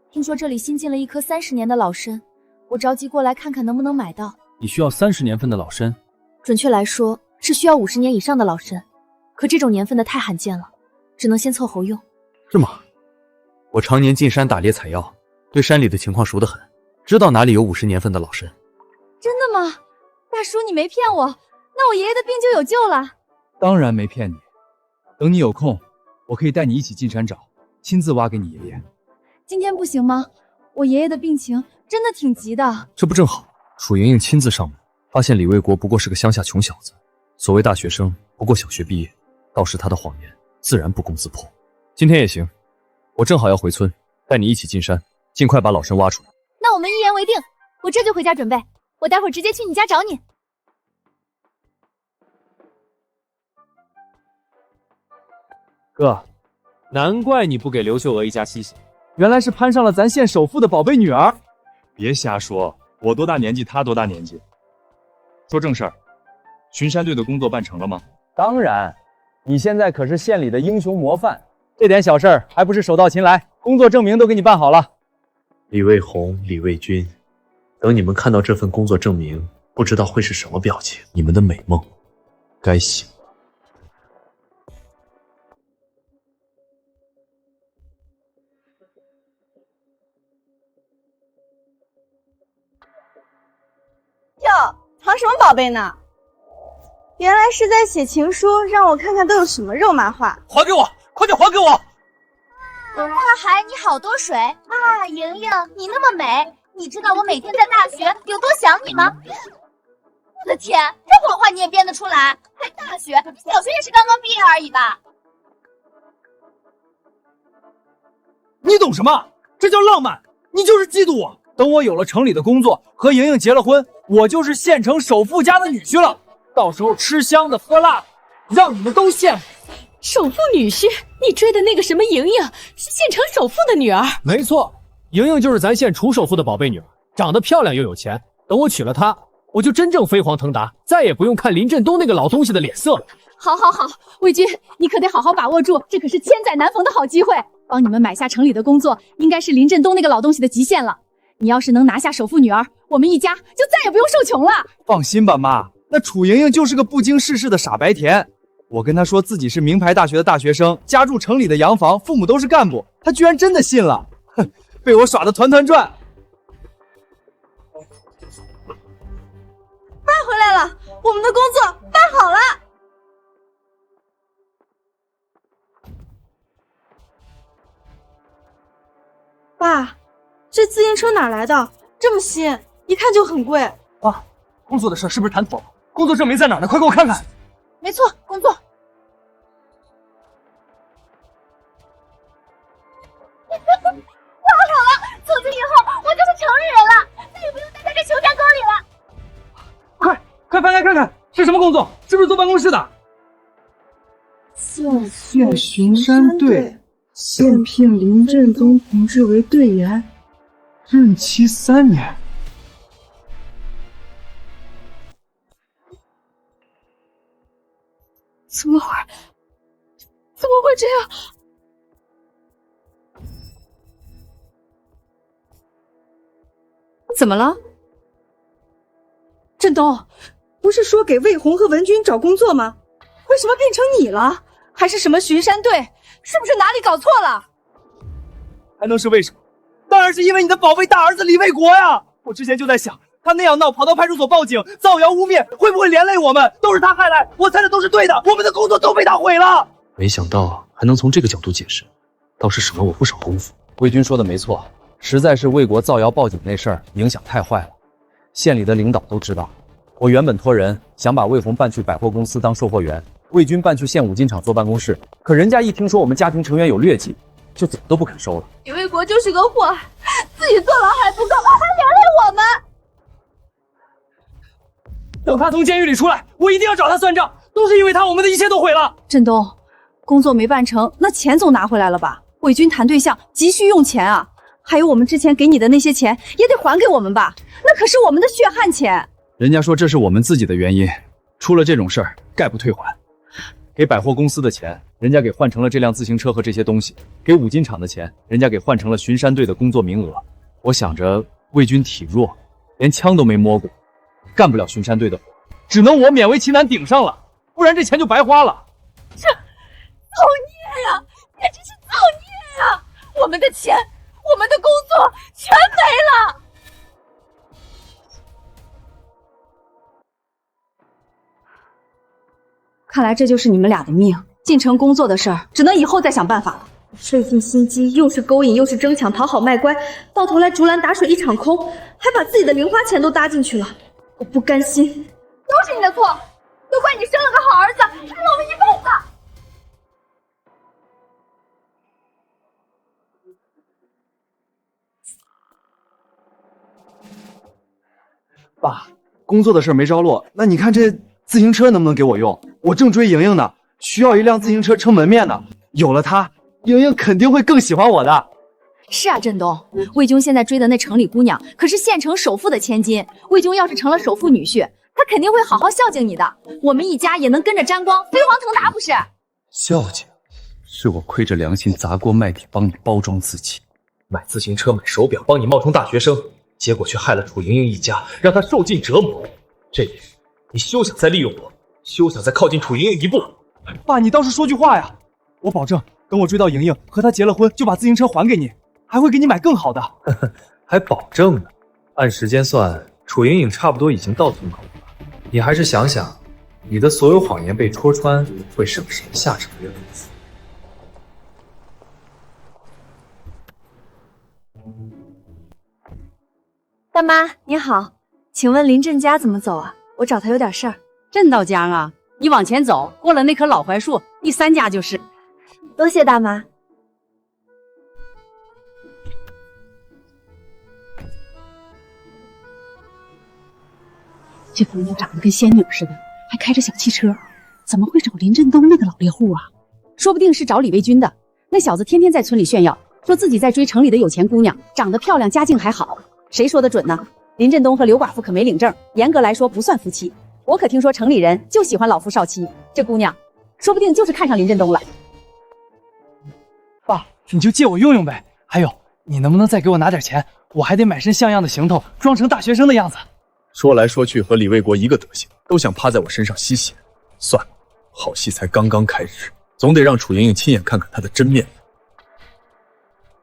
听说这里新进了一颗30年的老参，我着急过来看看能不能买到。你需要30年份的老参？准确来说是需要50年以上的老参，可这种年份的太罕见了，只能先凑合用。是吗？我常年进山打猎采药，对山里的情况熟得很，知道哪里有50年份的老参。真的吗？大叔，你没骗我，那我爷爷的病就有救了。当然没骗你，等你有空，我可以带你一起进山找，亲自挖给你爷爷。今天不行吗？我爷爷的病情真的挺急的。这不正好，楚莹莹亲自上门，发现李卫国不过是个乡下穷小子，所谓大学生不过小学毕业，到时他的谎言自然不攻自破。今天也行，我正好要回村，带你一起进山，尽快把老参挖出来。那我们一言为定，我这就回家准备，我待会儿直接去你家找你。哥，难怪你不给刘秀娥一家西行，原来是攀上了咱县首富的宝贝女儿。别瞎说，我多大年纪，他多大年纪？说正事儿，巡山队的工作办成了吗？当然，你现在可是县里的英雄模范，这点小事儿还不是手到擒来？工作证明都给你办好了。李卫红、李卫军，等你们看到这份工作证明，不知道会是什么表情。你们的美梦该醒了。哟，藏什么宝贝呢？原来是在写情书，让我看看都有什么肉麻话。还给我，快点还给我！大海，你好多水啊！莹莹，你那么美，你知道我每天在大学有多想你吗？我的天，这谎话你也编得出来？还大学，小学也是刚刚毕业而已吧？你懂什么？这叫浪漫，你就是嫉妒我。等我有了城里的工作，和莹莹结了婚，我就是县城首富家的女婿了。到时候吃香的喝辣的，让你们都羡慕。首富女婿，你追的那个什么莹莹是县城首富的女儿？没错，莹莹就是咱县楚首富的宝贝女儿，长得漂亮又有钱。等我娶了她，我就真正飞黄腾达，再也不用看林振东那个老东西的脸色了。好，好，好，魏军，你可得好好把握住，这可是千载难逢的好机会。帮你们买下城里的工作，应该是林振东那个老东西的极限了。你要是能拿下首富女儿，我们一家就再也不用受穷了。放心吧，妈，那楚莹莹就是个不经世事的傻白甜。我跟她说自己是名牌大学的大学生，家住城里的洋房，父母都是干部，她居然真的信了，哼，被我耍得团团转。爸回来了，我们的工作办好了。爸，这自行车哪来的？这么新，一看就很贵。啊，工作的事是不是谈妥了？工作证明在哪呢？快给我看看。没错，工作。太好了，从今以后我就是城里人了，再也不用待在这熊山沟里了。快翻开看看，是什么工作？是不是坐办公室的？县巡山队现聘林振东同志为队员，任期3年。怎么会这样？怎么了？振东，不是说给魏红和文军找工作吗？为什么变成你了？还是什么巡山队？是不是哪里搞错了？还能是为什么？当然是因为你的宝贝大儿子李卫国呀！我之前就在想，他那样闹，跑到派出所报警，造谣污蔑，会不会连累我们？都是他害来，我猜的都是对的，我们的工作都被他毁了。没想到还能从这个角度解释，倒是省了我不少功夫。魏军说的没错，实在是魏国造谣报警那事儿影响太坏了，县里的领导都知道。我原本托人想把魏红办去百货公司当售货员，魏军办去县五金厂做办公室，可人家一听说我们家庭成员有劣迹，就怎么都不肯收了。李卫国就是个祸害，自己坐牢还不够，还连累我们。等他从监狱里出来，我一定要找他算账，都是因为他，我们的一切都毁了。振东，工作没办成，那钱总拿回来了吧？魏军谈对象急需用钱啊，还有我们之前给你的那些钱也得还给我们吧？那可是我们的血汗钱。人家说这是我们自己的原因，出了这种事儿，概不退还。给百货公司的钱，人家给换成了这辆自行车和这些东西；给五金厂的钱，人家给换成了巡山队的工作名额。我想着魏军体弱，连枪都没摸过，干不了巡山队的活，只能我勉为其难顶上了，不然这钱就白花了。这造孽呀！简直是造孽呀！我们的钱，我们的工作全没了。看来这就是你们俩的命。进城工作的事儿，只能以后再想办法了。费尽心机，又是勾引，又是争抢，讨好卖乖，到头来竹篮打水一场空，还把自己的零花钱都搭进去了。我不甘心。都是你的错，都怪你生了个好儿子，害了我们一辈子。爸，工作的事没着落，那你看这自行车能不能给我用？我正追莹莹呢，需要一辆自行车撑门面呢。有了它，莹莹肯定会更喜欢我的。是啊，振东，魏军现在追的那城里姑娘可是县城首富的千金。魏军要是成了首富女婿，他肯定会好好孝敬你的。我们一家也能跟着沾光，飞黄腾达，不是？孝敬，是我亏着良心砸锅卖铁帮你包装自己，买自行车、买手表，帮你冒充大学生，结果却害了楚莹莹一家，让她受尽折磨。这件事，你休想再利用我，休想再靠近楚莹莹一步。爸，你倒是说句话呀！我保证，等我追到莹莹，和她结了婚，就把自行车还给你，还会给你买更好的。还保证呢？按时间算，楚莹莹差不多已经到村口了。你还是想想，你的所有谎言被戳穿，会是个什么下场呀？大妈你好，请问林振家怎么走啊？我找他有点事儿。振道江啊，你往前走，过了那棵老槐树，第3家就是。多谢大妈。这姑娘长得跟仙女似的，还开着小汽车，怎么会找林振东那个老猎户啊？说不定是找李卫军的。那小子天天在村里炫耀，说自己在追城里的有钱姑娘，长得漂亮，家境还好。谁说的准呢？林振东和刘寡妇可没领证，严格来说不算夫妻。我可听说城里人就喜欢老夫少妻，这姑娘说不定就是看上林振东了。爸，你就借我用用呗。还有，你能不能再给我拿点钱？我还得买身像样的行头，装成大学生的样子。说来说去和李卫国一个德行，都想趴在我身上吸血。算了，好戏才刚刚开始，总得让楚莹莹亲眼看看她的真面目。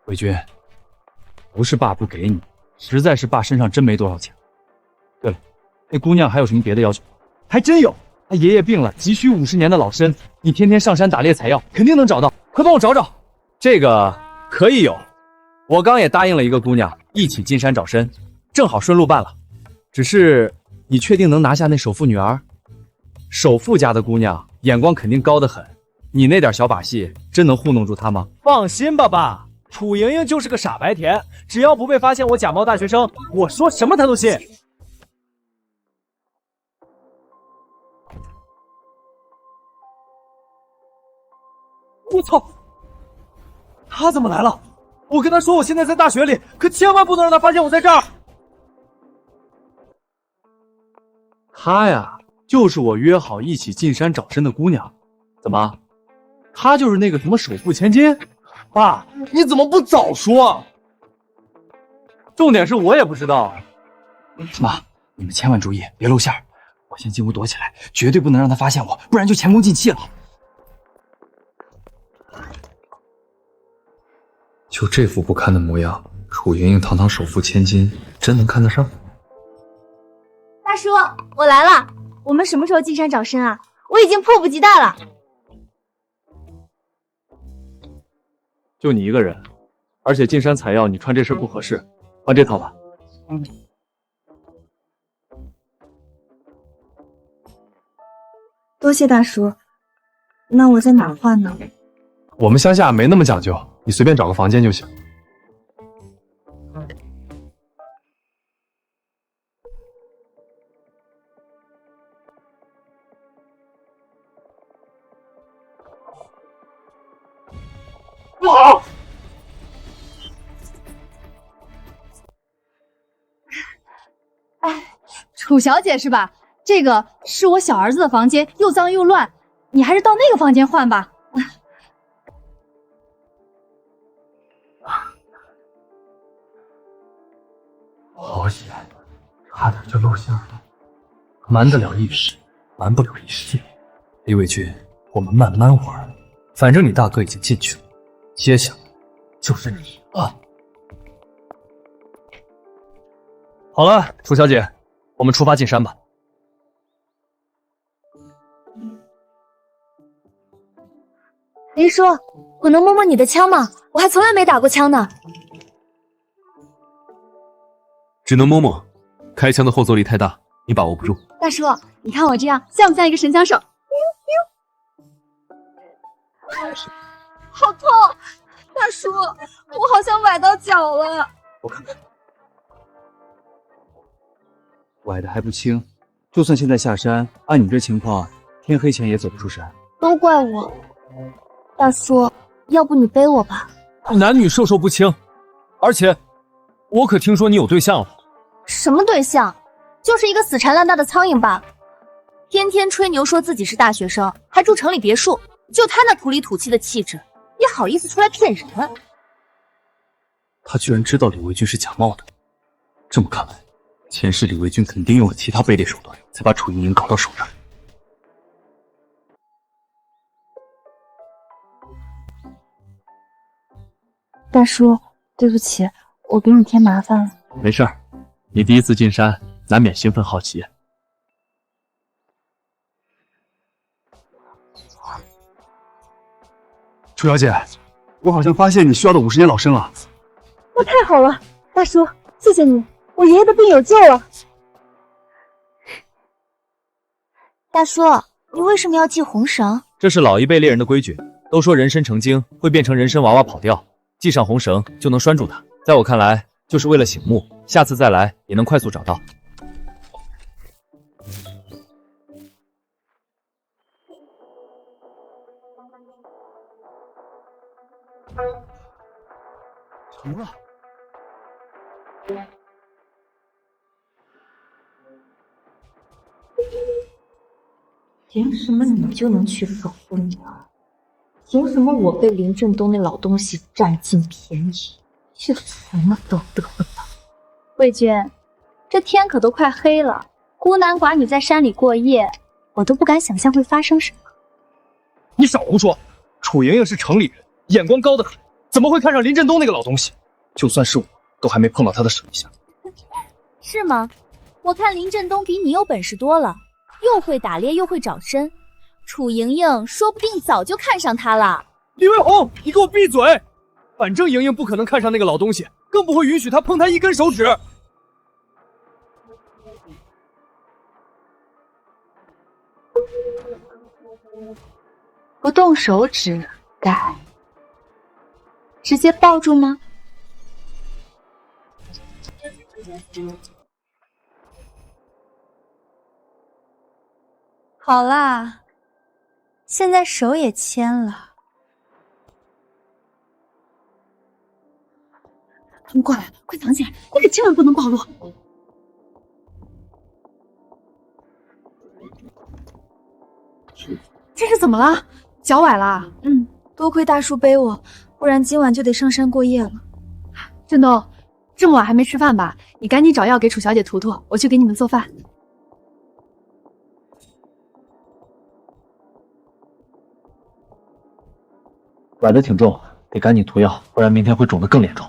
魏军，不是爸不给你，实在是爸身上真没多少钱。对了，那姑娘还有什么别的要求？还真有，她爷爷病了，急需50年的老参，你天天上山打猎采药，肯定能找到，快帮我找找。这个可以有，我刚也答应了一个姑娘，一起进山找参，正好顺路办了。只是你确定能拿下那首富女儿？首富家的姑娘眼光肯定高得很，你那点小把戏真能糊弄住她吗？放心吧，爸，楚莹莹就是个傻白甜，只要不被发现我假冒大学生，我说什么她都信。我操！他怎么来了？我跟他说我现在在大学里，可千万不能让他发现我在这儿。她呀，就是我约好一起进山找参的姑娘。怎么？她就是那个什么首富千金？爸，你怎么不早说？重点是我也不知道。妈，你们千万注意，别露馅儿。我先进屋躲起来，绝对不能让他发现我，不然就前功尽弃了。就这副不堪的模样，楚莹莹堂堂首富千金，真能看得上？大叔，我来了。我们什么时候进山找参啊？我已经迫不及待了。就你一个人，而且进山采药，你穿这身不合适，换这套吧。多谢大叔。那我在哪儿换呢？我们乡下没那么讲究，你随便找个房间就行。不好！楚小姐是吧？这个是我小儿子的房间，又脏又乱，你还是到那个房间换吧。好险，差点就露馅了。瞒得了一时，瞒不了一世。李伟军，我们慢慢玩，反正你大哥已经进去了，接下来就是你了。好了，楚小姐，我们出发进山吧。林叔，我能摸摸你的枪吗？我还从来没打过枪呢。只能摸摸，开枪的后坐力太大，你把握不住。大叔，你看我这样像不像一个神枪手？好痛！大叔，我好像崴到脚了。我看看，崴的还不轻，就算现在下山，按你这情况，天黑前也走不出山。都怪我，大叔，要不你背我吧？男女授受不亲，而且我可听说你有对象了。什么对象？就是一个死缠烂打的苍蝇罢了，天天吹牛说自己是大学生，还住城里别墅，就他那土里土气的气质，也好意思出来骗人？他居然知道李维军是假冒的，这么看来，前世李维军肯定用了其他卑劣手段，才把楚莹莹搞到手上。大叔，对不起，我给你添麻烦了。没事儿，你第一次进山，难免兴奋好奇。楚小姐，我好像发现你需要的50年老参了。那太好了，大叔，谢谢你，我爷爷的病有救了。大叔，你为什么要系红绳？这是老一辈猎人的规矩，都说人参成精会变成人参娃娃跑掉，系上红绳就能拴住它。在我看来，就是为了醒目，下次再来也能快速找到。成了。凭什么你就能去守护女儿？凭什么我被林振东那老东西占尽便宜，却什么都得不到？魏军，这天可都快黑了，孤男寡女在山里过夜，我都不敢想象会发生什么。你少胡说！楚莹莹是城里人，眼光高得很，怎么会看上林振东那个老东西？就算是我，都还没碰到他的手一下。是吗？我看林振东比你有本事多了，又会打猎又会找参，楚莹莹说不定早就看上他了。李卫红，你给我闭嘴！反正莹莹不可能看上那个老东西，更不会允许他碰他一根手指。不动手指改，直接抱住吗？好啦，现在手也牵了。他们过来了，快藏起来！你可千万不能暴露。这是怎么了？脚崴了？多亏大叔背我，不然今晚就得上山过夜了。振东，这么晚还没吃饭吧？你赶紧找药给楚小姐涂涂，我去给你们做饭。崴得挺重，得赶紧涂药，不然明天会肿得更严重。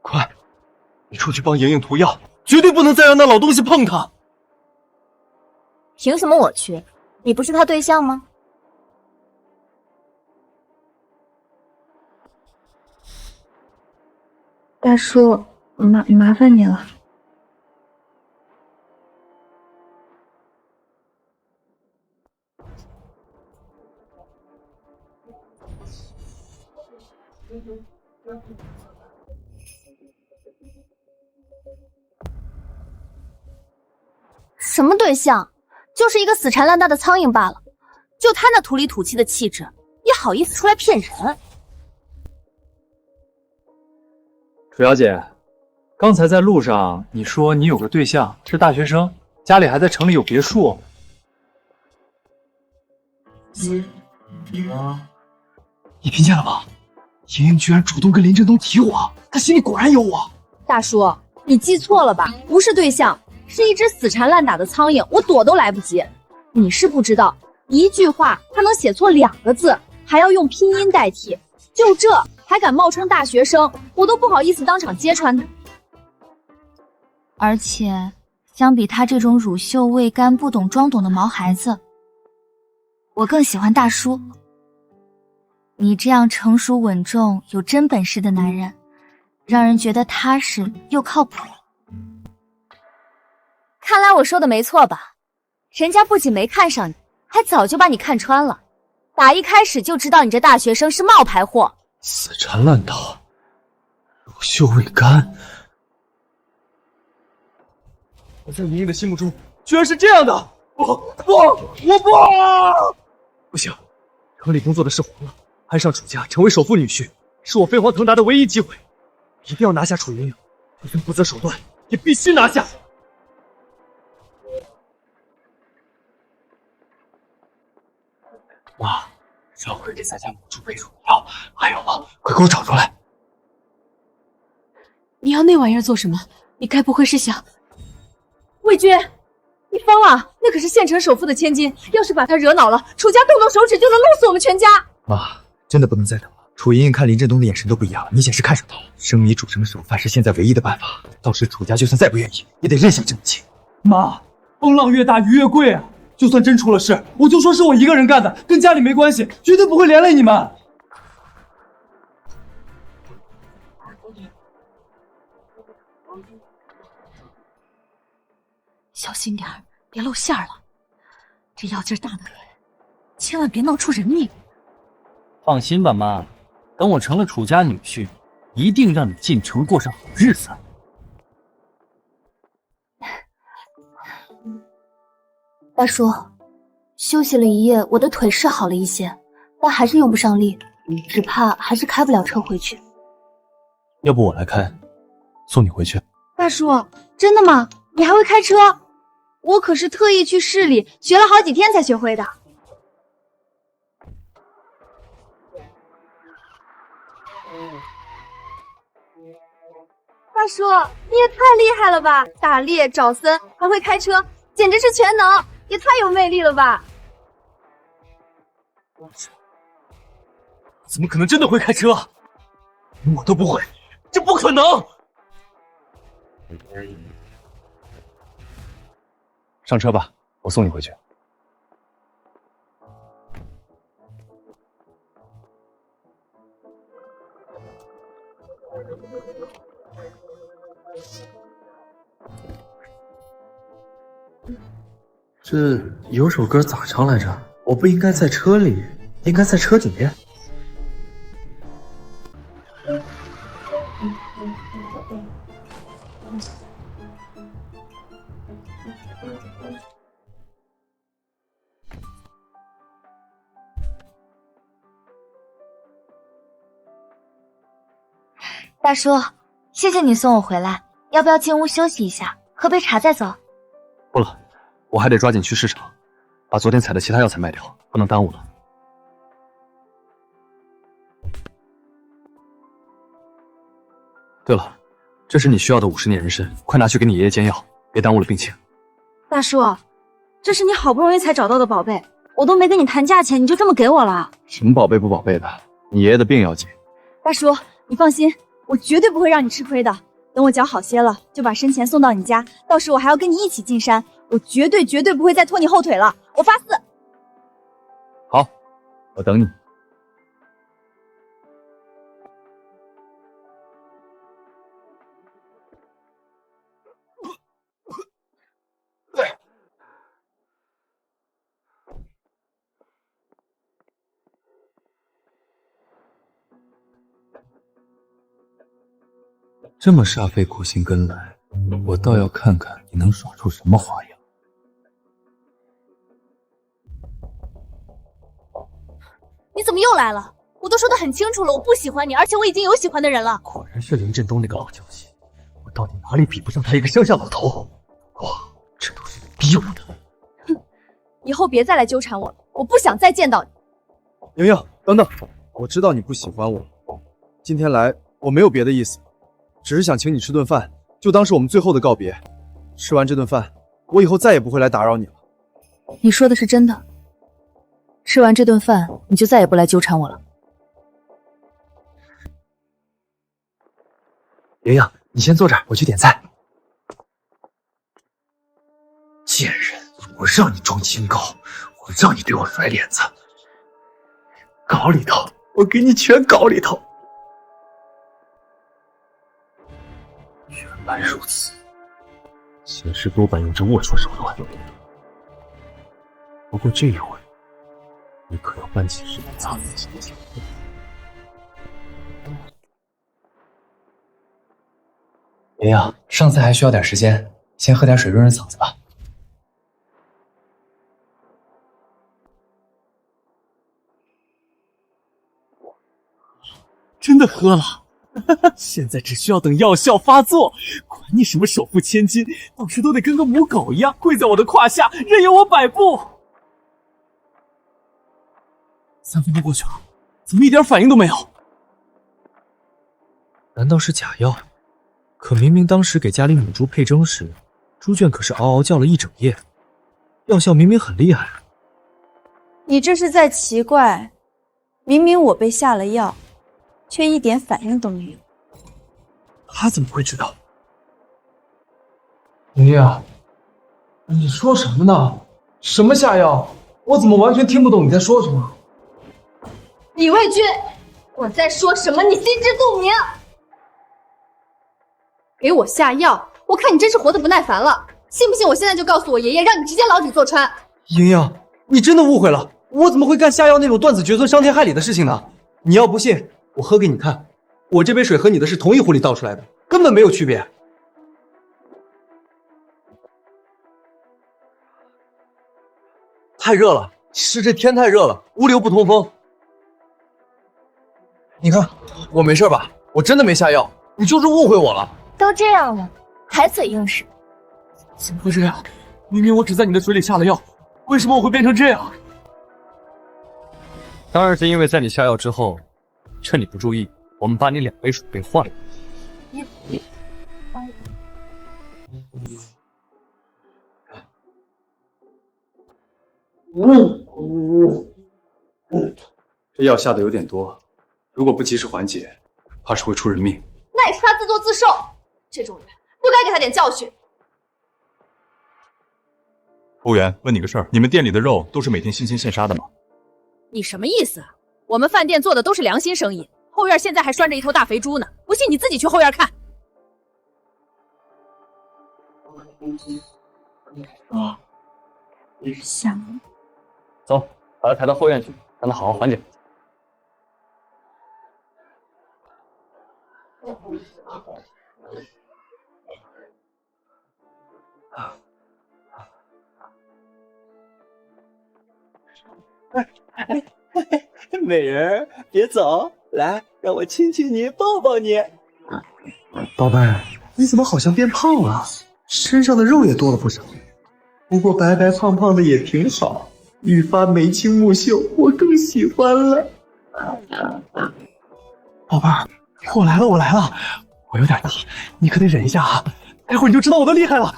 快，你出去帮莹莹涂药，绝对不能再让那老东西碰她。凭什么我去？你不是他对象吗？大叔，麻烦你了。什么对象？就是一个死缠烂打的苍蝇罢了，就他那土里土气的气质，也好意思出来骗人？楚小姐，刚才在路上你说你有个对象是大学生，家里还在城里有别墅。你听见了吗？莹莹居然主动跟林振东提我，她心里果然有我。大叔，你记错了吧？不是对象，是一只死缠烂打的苍蝇，我躲都来不及。你是不知道，一句话他能写错2个字，还要用拼音代替，就这还敢冒充大学生，我都不好意思当场揭穿他。而且，相比他这种乳臭未干、不懂装懂的毛孩子，我更喜欢大叔。你这样成熟稳重、有真本事的男人，让人觉得踏实又靠谱。看来我说的没错吧？人家不仅没看上你，还早就把你看穿了。打一开始就知道你这大学生是冒牌货。死缠烂打，乳臭未干。我在莹莹的心目中居然是这样的，我不！不行，城里工作的是黄了，攀上楚家成为首富女婿，是我飞黄腾达的唯一机会，一定要拿下楚莹莹，就算不择手段也必须拿下。妈，小辉给咱家母猪配种药，还有呢，快给我找出来！你要那玩意儿做什么？你该不会是想……魏军，你疯了？那可是县城首富的千金，要是把他惹恼了，楚家动动手指就能弄死我们全家。妈，真的不能再等了。楚莹莹看林振东的眼神都不一样了，明显是看上他了。生米煮成熟饭是现在唯一的办法，到时楚家就算再不愿意，也得认下这一切。妈，风浪越大鱼越贵啊！就算真出了事，我就说是我一个人干的，跟家里没关系，绝对不会连累你们。小心点儿，别露馅了。这药劲儿大的很，千万别闹出人命。放心吧，妈，等我成了楚家女婿，一定让你进城过上好日子。大叔，休息了一夜，我的腿是好了一些，但还是用不上力，只怕还是开不了车回去。要不我来开，送你回去。大叔，真的吗？你还会开车？我可是特意去市里学了好几天才学会的。大叔，你也太厉害了吧！打猎、找森，还会开车，简直是全能，也太有魅力了吧！怎么可能真的会开车？我都不会，这不可能！上车吧，我送你回去。这有首歌咋唱来着？我不应该在车里，应该在车底。大叔，谢谢你送我回来，要不要进屋休息一下，喝杯茶再走？不了，我还得抓紧去市场，把昨天采的其他药材卖掉，不能耽误了。对了，这是你需要的50年人参，快拿去给你爷爷煎药，别耽误了病情。大叔，这是你好不容易才找到的宝贝，我都没跟你谈价钱，你就这么给我了？什么宝贝不宝贝的，你爷爷的病要紧。大叔，你放心，我绝对不会让你吃亏的。等我脚好些了，就把参钱送到你家，到时我还要跟你一起进山，我绝对不会再拖你后腿了，我发誓。好，我等你。这么煞费苦心跟来，我倒要看看你能耍出什么花样。你怎么又来了？我都说得很清楚了，我不喜欢你，而且我已经有喜欢的人了。果然是林振东那个老交气，我到底哪里比不上他一个乡下老头？哇，这都是你逼我的！哼，以后别再来纠缠我了，我不想再见到你。莹莹，等等，我知道你不喜欢我，今天来我没有别的意思，只是想请你吃顿饭，就当是我们最后的告别。吃完这顿饭，我以后再也不会来打扰你了。你说的是真的？吃完这顿饭，你就再也不来纠缠我了？莹莹，你先坐这儿，我去点菜。贱人，我让你装清高，我让你对我甩脸子，搞里头，我给你全搞里头。原来如此，前世多半用着龌龊手段。不过这一回，你可要搬起石头砸自己的脚。莹莹，上菜还需要点时间，先喝点水润润嗓子吧。真的喝了，现在只需要等药效发作，管你什么首富千金，到时都得跟个母狗一样跪在我的胯下，任由我摆布。3分钟过去了，怎么一点反应都没有？难道是假药？可明明当时给家里母猪配蒸时，猪圈可是嗷嗷叫了一整夜，药效明明很厉害。你这是在奇怪，明明我被下了药，却一点反应都没有。他怎么会知道？莹莹，你说什么呢？什么下药？我怎么完全听不懂你在说什么？李卫军，我在说什么？你心知肚明。给我下药，我看你真是活得不耐烦了。信不信我现在就告诉我爷爷，让你直接牢底坐穿？莹莹，你真的误会了，我怎么会干下药那种断子绝孙、伤天害理的事情呢？你要不信，我喝给你看。我这杯水和你的是同一壶里倒出来的，根本没有区别。太热了，是这天太热了，屋里又不通风。你看，我没事吧？我真的没下药，你就是误会我了。都这样了，还嘴硬是？怎么会这样？明明我只在你的水里下了药，为什么我会变成这样？当然是因为在你下药之后，趁你不注意，我们把你2杯水杯换了。这药下的有点多，如果不及时缓解，怕是会出人命。那也是他自作自受，这种人不该给他点教训。服务员，问你个事儿，你们店里的肉都是每天新鲜现杀的吗？你什么意思啊？我们饭店做的都是良心生意，后院现在还拴着一头大肥猪呢，不信你自己去后院看。哦，香。走，把他抬到后院去，让他好好缓解。美人，别走，来，让我亲亲你，抱抱你。宝贝儿，你怎么好像变胖了？身上的肉也多了不少。不过白白胖胖的也挺好，愈发眉清目秀，我更喜欢了。宝贝儿，我来了，我有点大，你可得忍一下啊，待会儿你就知道我的厉害了。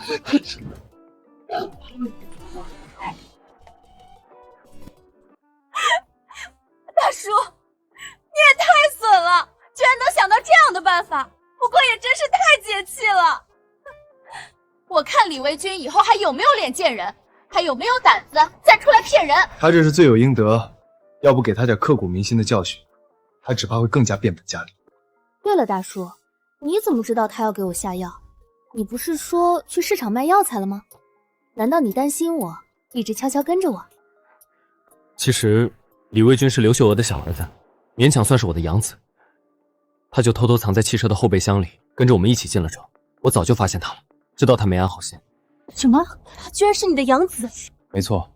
大叔，你也太损了，居然能想到这样的办法，不过也真是太解气了。我看李维军以后还有没有脸见人，还有没有胆子再出来骗人。他这是罪有应得，要不给他点刻骨铭心的教训，他只怕会更加变本加厉。对了，大叔，你怎么知道他要给我下药？你不是说去市场卖药材了吗？难道你担心我，一直悄悄跟着我？其实李卫军是刘秀娥的小儿子，勉强算是我的养子。他就偷偷藏在汽车的后备箱里，跟着我们一起进了城。我早就发现他了，知道他没安好心。什么？他居然是你的养子？没错，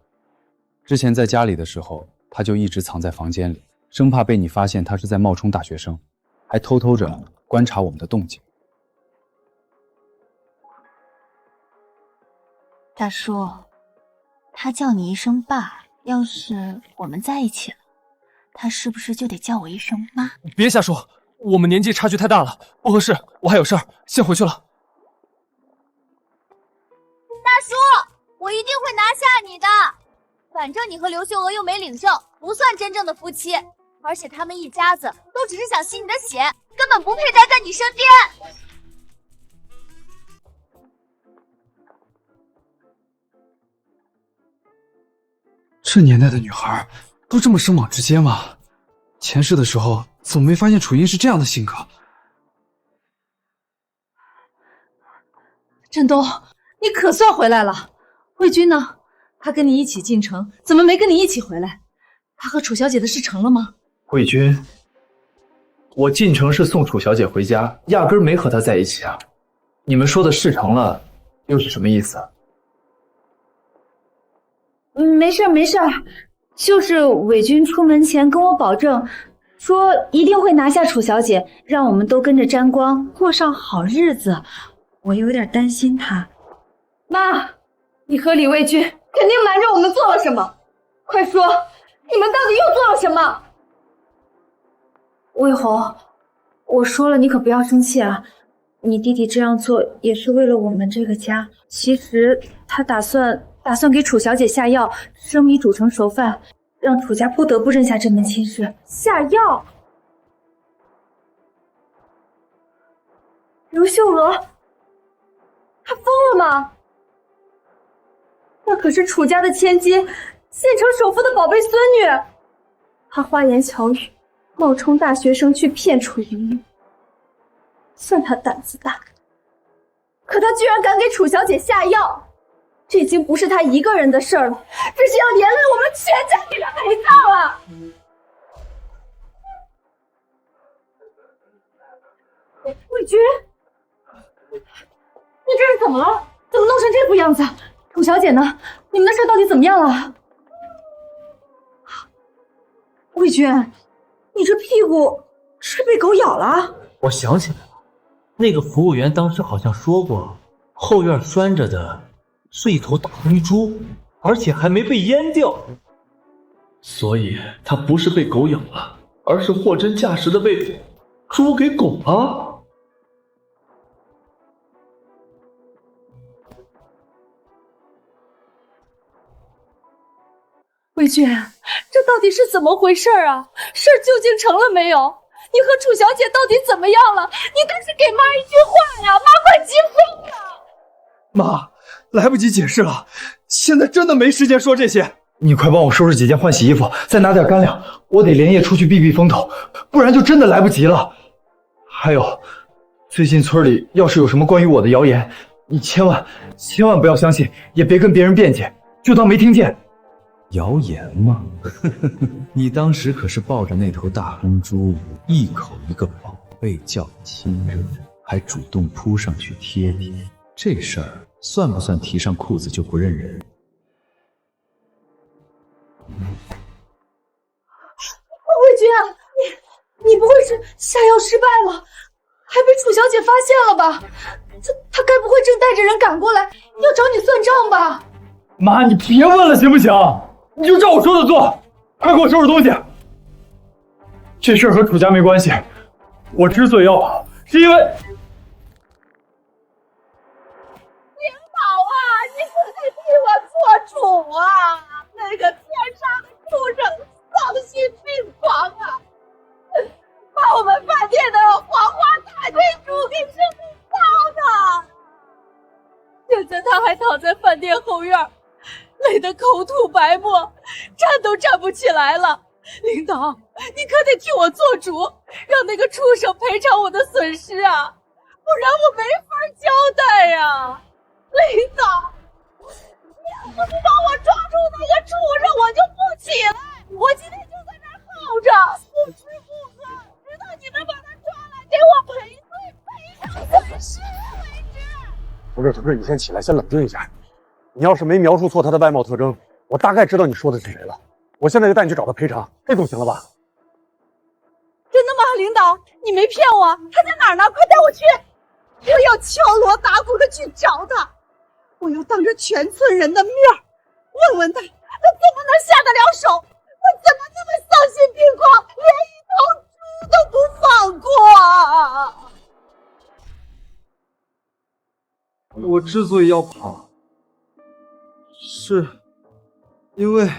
之前在家里的时候，他就一直藏在房间里，生怕被你发现他是在冒充大学生，还偷偷着观察我们的动静。大叔，他叫你一声爸，要是我们在一起了，他是不是就得叫我一声妈？别瞎说，我们年纪差距太大了，不合适。我还有事儿，先回去了。大叔，我一定会拿下你的。反正你和刘秀娥又没领证，不算真正的夫妻。而且他们一家子都只是想吸你的血，根本不配待在你身边。这年代的女孩都这么生猛直接吗？前世的时候怎么没发现楚音是这样的性格？振东，你可算回来了。魏军呢？他跟你一起进城，怎么没跟你一起回来？他和楚小姐的事成了吗？魏军，我进城是送楚小姐回家，压根没和她在一起啊！你们说的事成了，又是什么意思？没事没事，就是伪军出门前跟我保证，说一定会拿下楚小姐，让我们都跟着沾光，过上好日子。我有点担心他。妈，你和李卫军肯定瞒着我们做了什么，快说，你们到底又做了什么？魏红，我说了，你可不要生气啊。你弟弟这样做也是为了我们这个家。其实他打算给楚小姐下药，生米煮成熟饭，让楚家不得不认下这门亲事。下药？刘秀娥，她疯了吗？那可是楚家的千金，县城首富的宝贝孙女。她花言巧语，冒充大学生去骗楚莹莹，算她胆子大。可她居然敢给楚小姐下药，这已经不是她一个人的事儿了，这是要连累我们全家给她陪葬了。魏军，你这是怎么了？怎么弄成这副样子？楚小姐呢？你们的事到底怎么样了？魏军，你这屁股是被狗咬了？我想起来了，那个服务员当时好像说过，后院拴着的是一头大灰猪，而且还没被阉掉，所以它不是被狗咬了，而是货真价实的被猪给拱了。魏军，这到底是怎么回事啊？事儿究竟成了没有？你和楚小姐到底怎么样了？你倒是给妈一句话呀！妈快急疯了！妈，来不及解释了，现在真的没时间说这些。你快帮我收拾几件换洗衣服，再拿点干粮，我得连夜出去避避风头，不然就真的来不及了。还有，最近村里要是有什么关于我的谣言，你千万不要相信，也别跟别人辩解，就当没听见。谣言吗？你当时可是抱着那头大公猪，一口一个宝贝叫亲热，还主动扑上去贴贴，这事儿算不算提上裤子就不认人？魏军啊，你不会是下药失败了，还被楚小姐发现了吧？她该不会正带着人赶过来要找你算账吧？妈，你别问了行不行？你就照我说的做，快给我收拾东西。这事儿和楚家没关系，我之所以要跑，是因为……领导啊，你可得替我做主啊！那个天杀的畜生，丧心病狂啊！把我们饭店的黄花大贵猪给生病烧的，现在他还躺在饭店后院，累得口吐白沫，站都站不起来了。领导，你可得替我做主，让那个畜生赔偿我的损失啊，不然我没法交代呀。领导，你要不是帮我抓住那个畜生，我就不起来。我今天就在这儿耗着，不吃不喝，直到你们把他抓来给我赔罪，赔偿损失为止。不是，你先起来，先冷静一下。你要是没描述错他的外貌特征，我大概知道你说的是谁了。我现在就带你去找他赔偿，这总行了吧？真的吗，领导？你没骗我？他在哪儿呢？快带我去！我要敲锣打鼓的去找他。我要当着全村人的面问问他，他怎么能下得了手？我怎么那么丧心病狂，连一头猪都不放过？我之所以要跑，是因为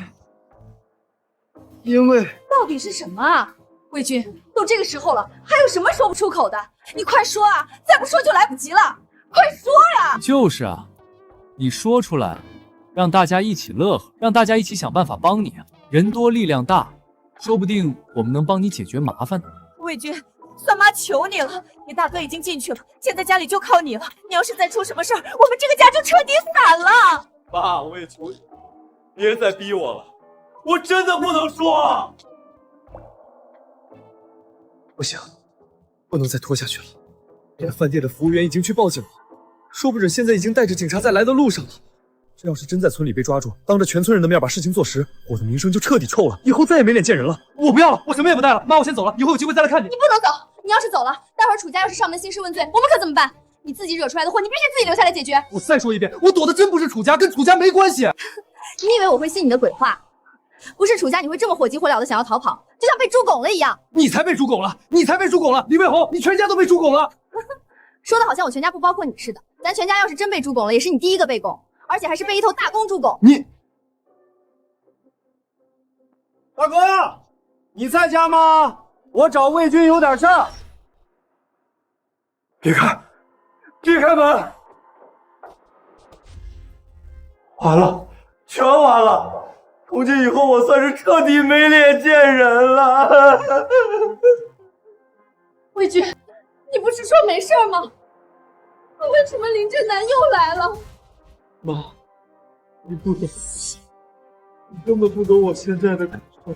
到底是什么啊？魏军，都这个时候了，还有什么说不出口的？你快说啊！再不说就来不及了，快说呀！就是啊，你说出来，让大家一起乐呵，让大家一起想办法帮你啊！人多力量大，说不定我们能帮你解决麻烦呢。魏军，三妈求你了，你大哥已经进去了，现在家里就靠你了。你要是再出什么事儿，我们这个家就彻底散了。爸，我也求你，别再逼我了，我真的不能说。不行，不能再拖下去了。连饭店的服务员已经去报警了，说不准现在已经带着警察在来的路上了。这要是真在村里被抓住，当着全村人的面把事情做实，我的名声就彻底臭了，以后再也没脸见人了。我不要了，我什么也不带了，妈，我先走了，以后有机会再来看你。你不能走，你要是走了，待会儿楚家要是上门兴师问罪，我们可怎么办？你自己惹出来的祸，你必须自己留下来解决。我再说一遍，我躲的真不是楚家，跟楚家没关系。你以为我会信你的鬼话？不是楚家，你会这么火急火燎的想要逃跑，就像被猪拱了一样。你才被猪拱了，你才被猪拱了，李卫红，你全家都被猪拱了。说的好像我全家不包括你似的，咱全家要是真被猪拱了，也是你第一个被拱，而且还是被一头大公猪拱。你，大哥，你在家吗？我找魏军有点事儿。别开，别开门！完了，全完了！从今以后，我算是彻底没脸见人了。魏军，你不是说没事吗？为什么林正南又来了？妈，你不懂，你根本不懂我现在的感受。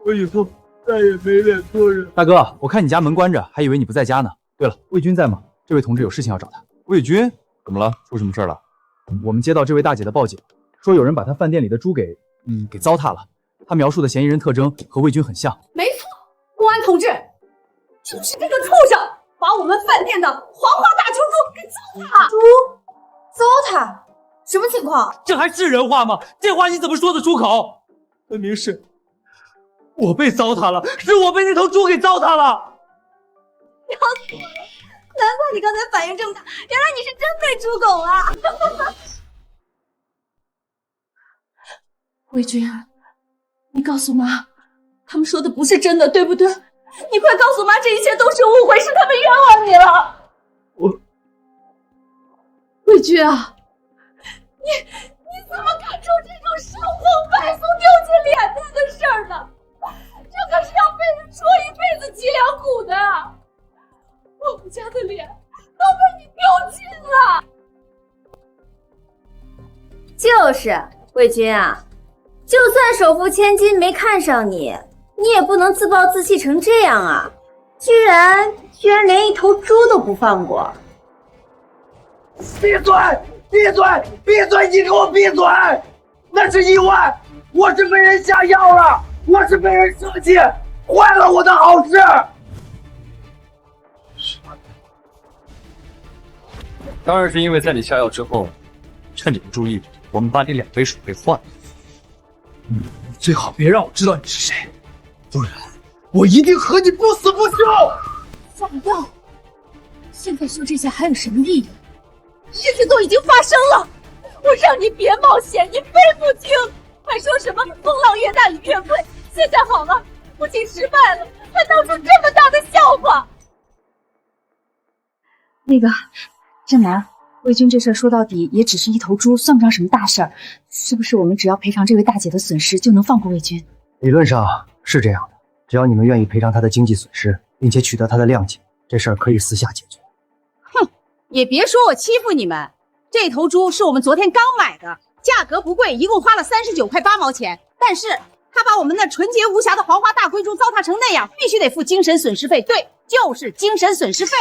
我以后再也没脸做人。大哥，我看你家门关着，还以为你不在家呢。对了，魏军在吗？这位同志有事情要找他。魏军，怎么了？出什么事了？我们接到这位大姐的报警，说有人把她饭店里的猪给糟蹋了。她描述的嫌疑人特征和魏军很像。没错，公安同志，就是这个畜生把我们饭店的黄花大球猪给糟蹋。猪糟蹋？什么情况？这还是人话吗？这话你怎么说得出口？分明是我被糟蹋了，是我被那头猪给糟蹋了。要死了！难怪你刚才反应这么大，原来你是真被猪拱了。魏军，你告诉妈，他们说的不是真的，对不对？你快告诉妈，这一切都是误会，是他们冤枉你了。魏军啊，你怎么干出这种伤风败俗、丢尽脸面的事儿呢？这可是要被人戳一辈子脊梁骨的。我们家的脸都被你丢尽了。就是魏军啊，就算手扶千金没看上你，你也不能自暴自弃成这样啊！居然连一头猪都不放过！闭嘴！闭嘴！闭嘴！你给我闭嘴！那是意外，我是被人下药了，我是被人设计坏了我的好事。当然是因为在你下药之后，趁你不注意，我们把你2杯水给换了。最好别让我知道你是谁，不然我一定和你不死不休。放药，现在说这些还有什么意义？事情都已经发生了，我让你别冒险，你非不听，还说什么风浪越大雨越贵。现在好了，不仅失败了，还闹出这么大的笑话。那个正南，魏军这事儿说到底也只是一头猪，算不上什么大事儿，是不是我们只要赔偿这位大姐的损失就能放过魏军？理论上是这样的，只要你们愿意赔偿她的经济损失，并且取得她的谅解，这事儿可以私下解决。哼，也别说我欺负你们，这头猪是我们昨天刚买的，价格不贵，一共花了39块8毛钱。但是他把我们那纯洁无瑕的黄花大龟猪糟蹋成那样，必须得付精神损失费。对，就是精神损失费。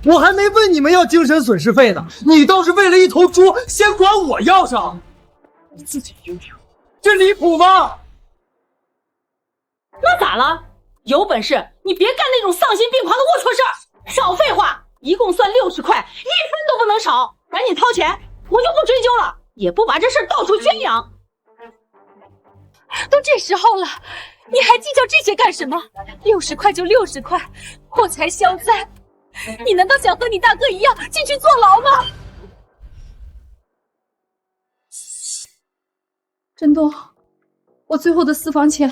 我还没问你们要精神损失费呢，你倒是为了一头猪先管我要上，你自己听听，这离谱吗？那咋了？有本事你别干那种丧心病狂的龌龊事儿！少废话，一共算60块，1分都不能少，赶紧掏钱，我就不追究了，也不把这事到处宣扬。都这时候了，你还计较这些干什么？60块就60块，破财消灾。你难道想和你大哥一样进去坐牢吗？振东，我最后的私房钱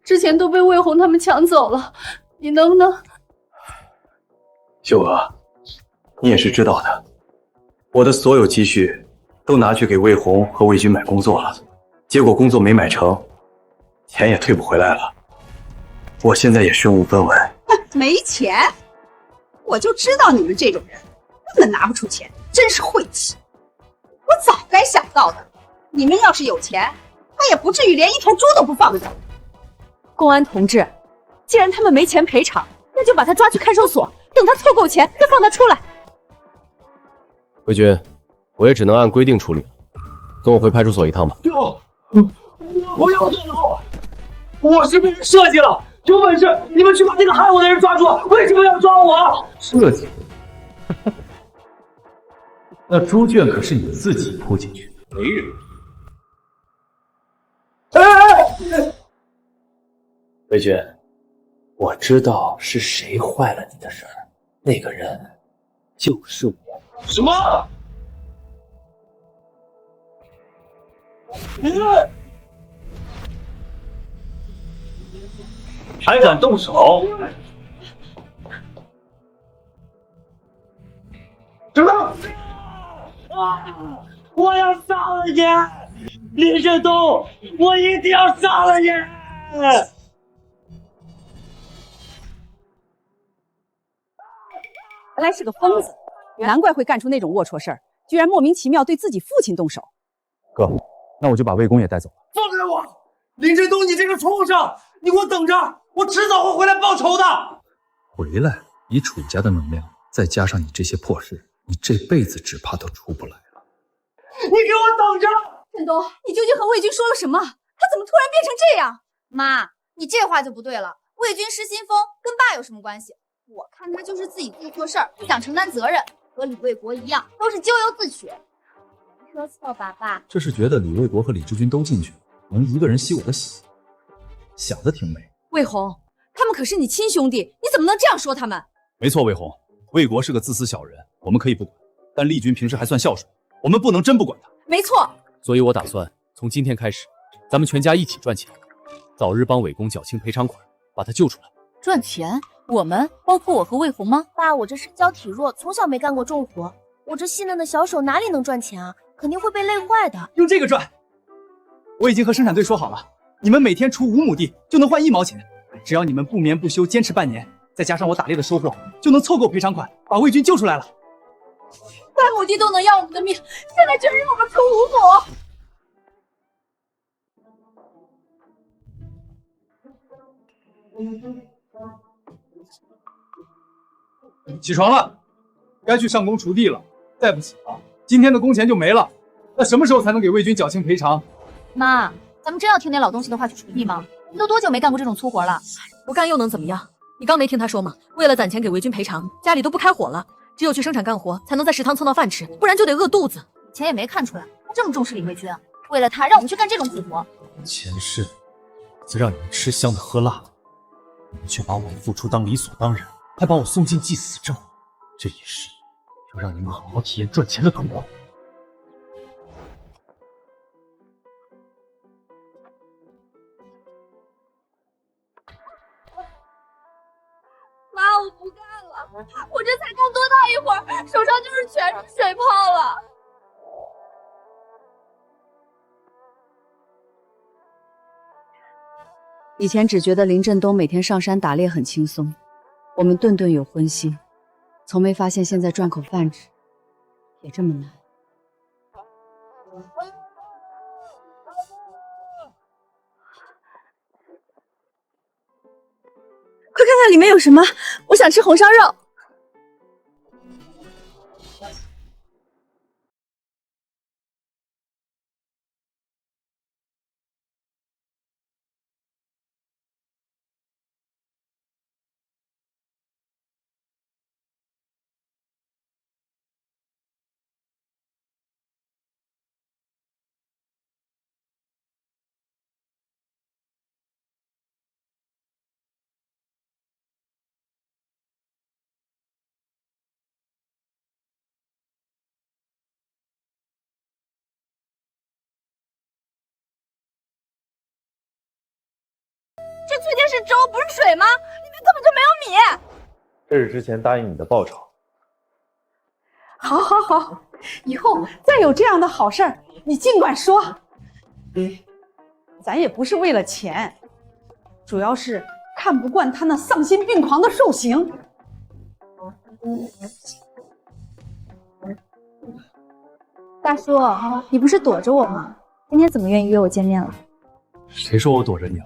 之前都被魏红他们抢走了，你能不能……秀娥，你也是知道的，我的所有积蓄都拿去给魏红和魏军买工作了，结果工作没买成，钱也退不回来了。我现在也身无分文。没钱，我就知道你们这种人根本拿不出钱，真是晦气。我早该想到的，你们要是有钱，他也不至于连一头猪都不放着。公安同志，既然他们没钱赔偿，那就把他抓去看守所，等他凑够钱再放他出来。魏军，我也只能按规定处理了，跟我回派出所一趟吧。不要动手！我是被人设计了，有本事你们去把那个害我的人抓住！为什么要抓我？设计？那猪圈可是你自己扑进去的，没人。魏军，我知道是谁坏了你的事儿，那个人就是我。什么？还敢动手？知道？我要杀了你，林振东！我一定要杀了你！原来是个疯子，难怪会干出那种龌龊事儿，居然莫名其妙对自己父亲动手。哥，那我就把魏公也带走了。放开我！林振东，你这个畜生！你给我等着，我迟早会回来报仇的。回来，以楚家的能量，再加上你这些破事，你这辈子只怕都出不来了。你给我等着！振东，你究竟和魏军说了什么？他怎么突然变成这样？妈，你这话就不对了。魏军失心疯跟爸有什么关系？我看他就是自己做错事儿，不想承担责任，和李卫国一样，都是咎由自取。说错吧，爸？这是觉得李卫国和李志军都进去了，能一个人吸我的血，想的挺美。魏红，他们可是你亲兄弟，你怎么能这样说他们？没错，魏红，魏国是个自私小人，我们可以不管，但丽君平时还算孝顺，我们不能真不管他。没错，所以我打算从今天开始，咱们全家一起赚钱，早日帮伟公缴清赔偿款，把他救出来。赚钱？我们包括我和魏红吗？爸，我这身娇体弱，从小没干过重活，我这细嫩的小手哪里能赚钱啊？肯定会被累坏的。用这个赚！我已经和生产队说好了，你们每天出5亩地就能换1毛钱，只要你们不眠不休坚持半年，再加上我打猎的收获，就能凑够赔偿款，把魏军救出来了。3亩地都能要我们的命，现在居然让我们出5亩！起床了，该去上工锄地了。再不起床，今天的工钱就没了。那什么时候才能给魏军缴清赔偿？妈，咱们真要听点老东西的话去锄地吗？你都多久没干过这种粗活了？不干又能怎么样？你刚没听他说吗？为了攒钱给魏军赔偿，家里都不开火了，只有去生产干活，才能在食堂蹭到饭吃，不然就得饿肚子。以前也没看出来他这么重视李卫军啊，为了他让我们去干这种苦活。前世自让你们吃香的喝辣的，你们却把我付出当理所当然，还把我送进祭死证。这一世就让你们好好体验赚钱的痛苦。妈，我不干了，我这才干多大一会儿，手上就是全是水泡了。以前只觉得林振东每天上山打猎很轻松，我们顿顿有荤腥，从没发现现在赚口饭吃也这么难。快看看里面有什么，我想吃红烧肉。是粥不是水吗？里面根本就没有米。这是之前答应你的报酬。好，好，好，以后再有这样的好事儿，你尽管说。咱也不是为了钱，主要是看不惯他那丧心病狂的兽行。大叔，你不是躲着我吗？今天怎么愿意约我见面了？谁说我躲着你了？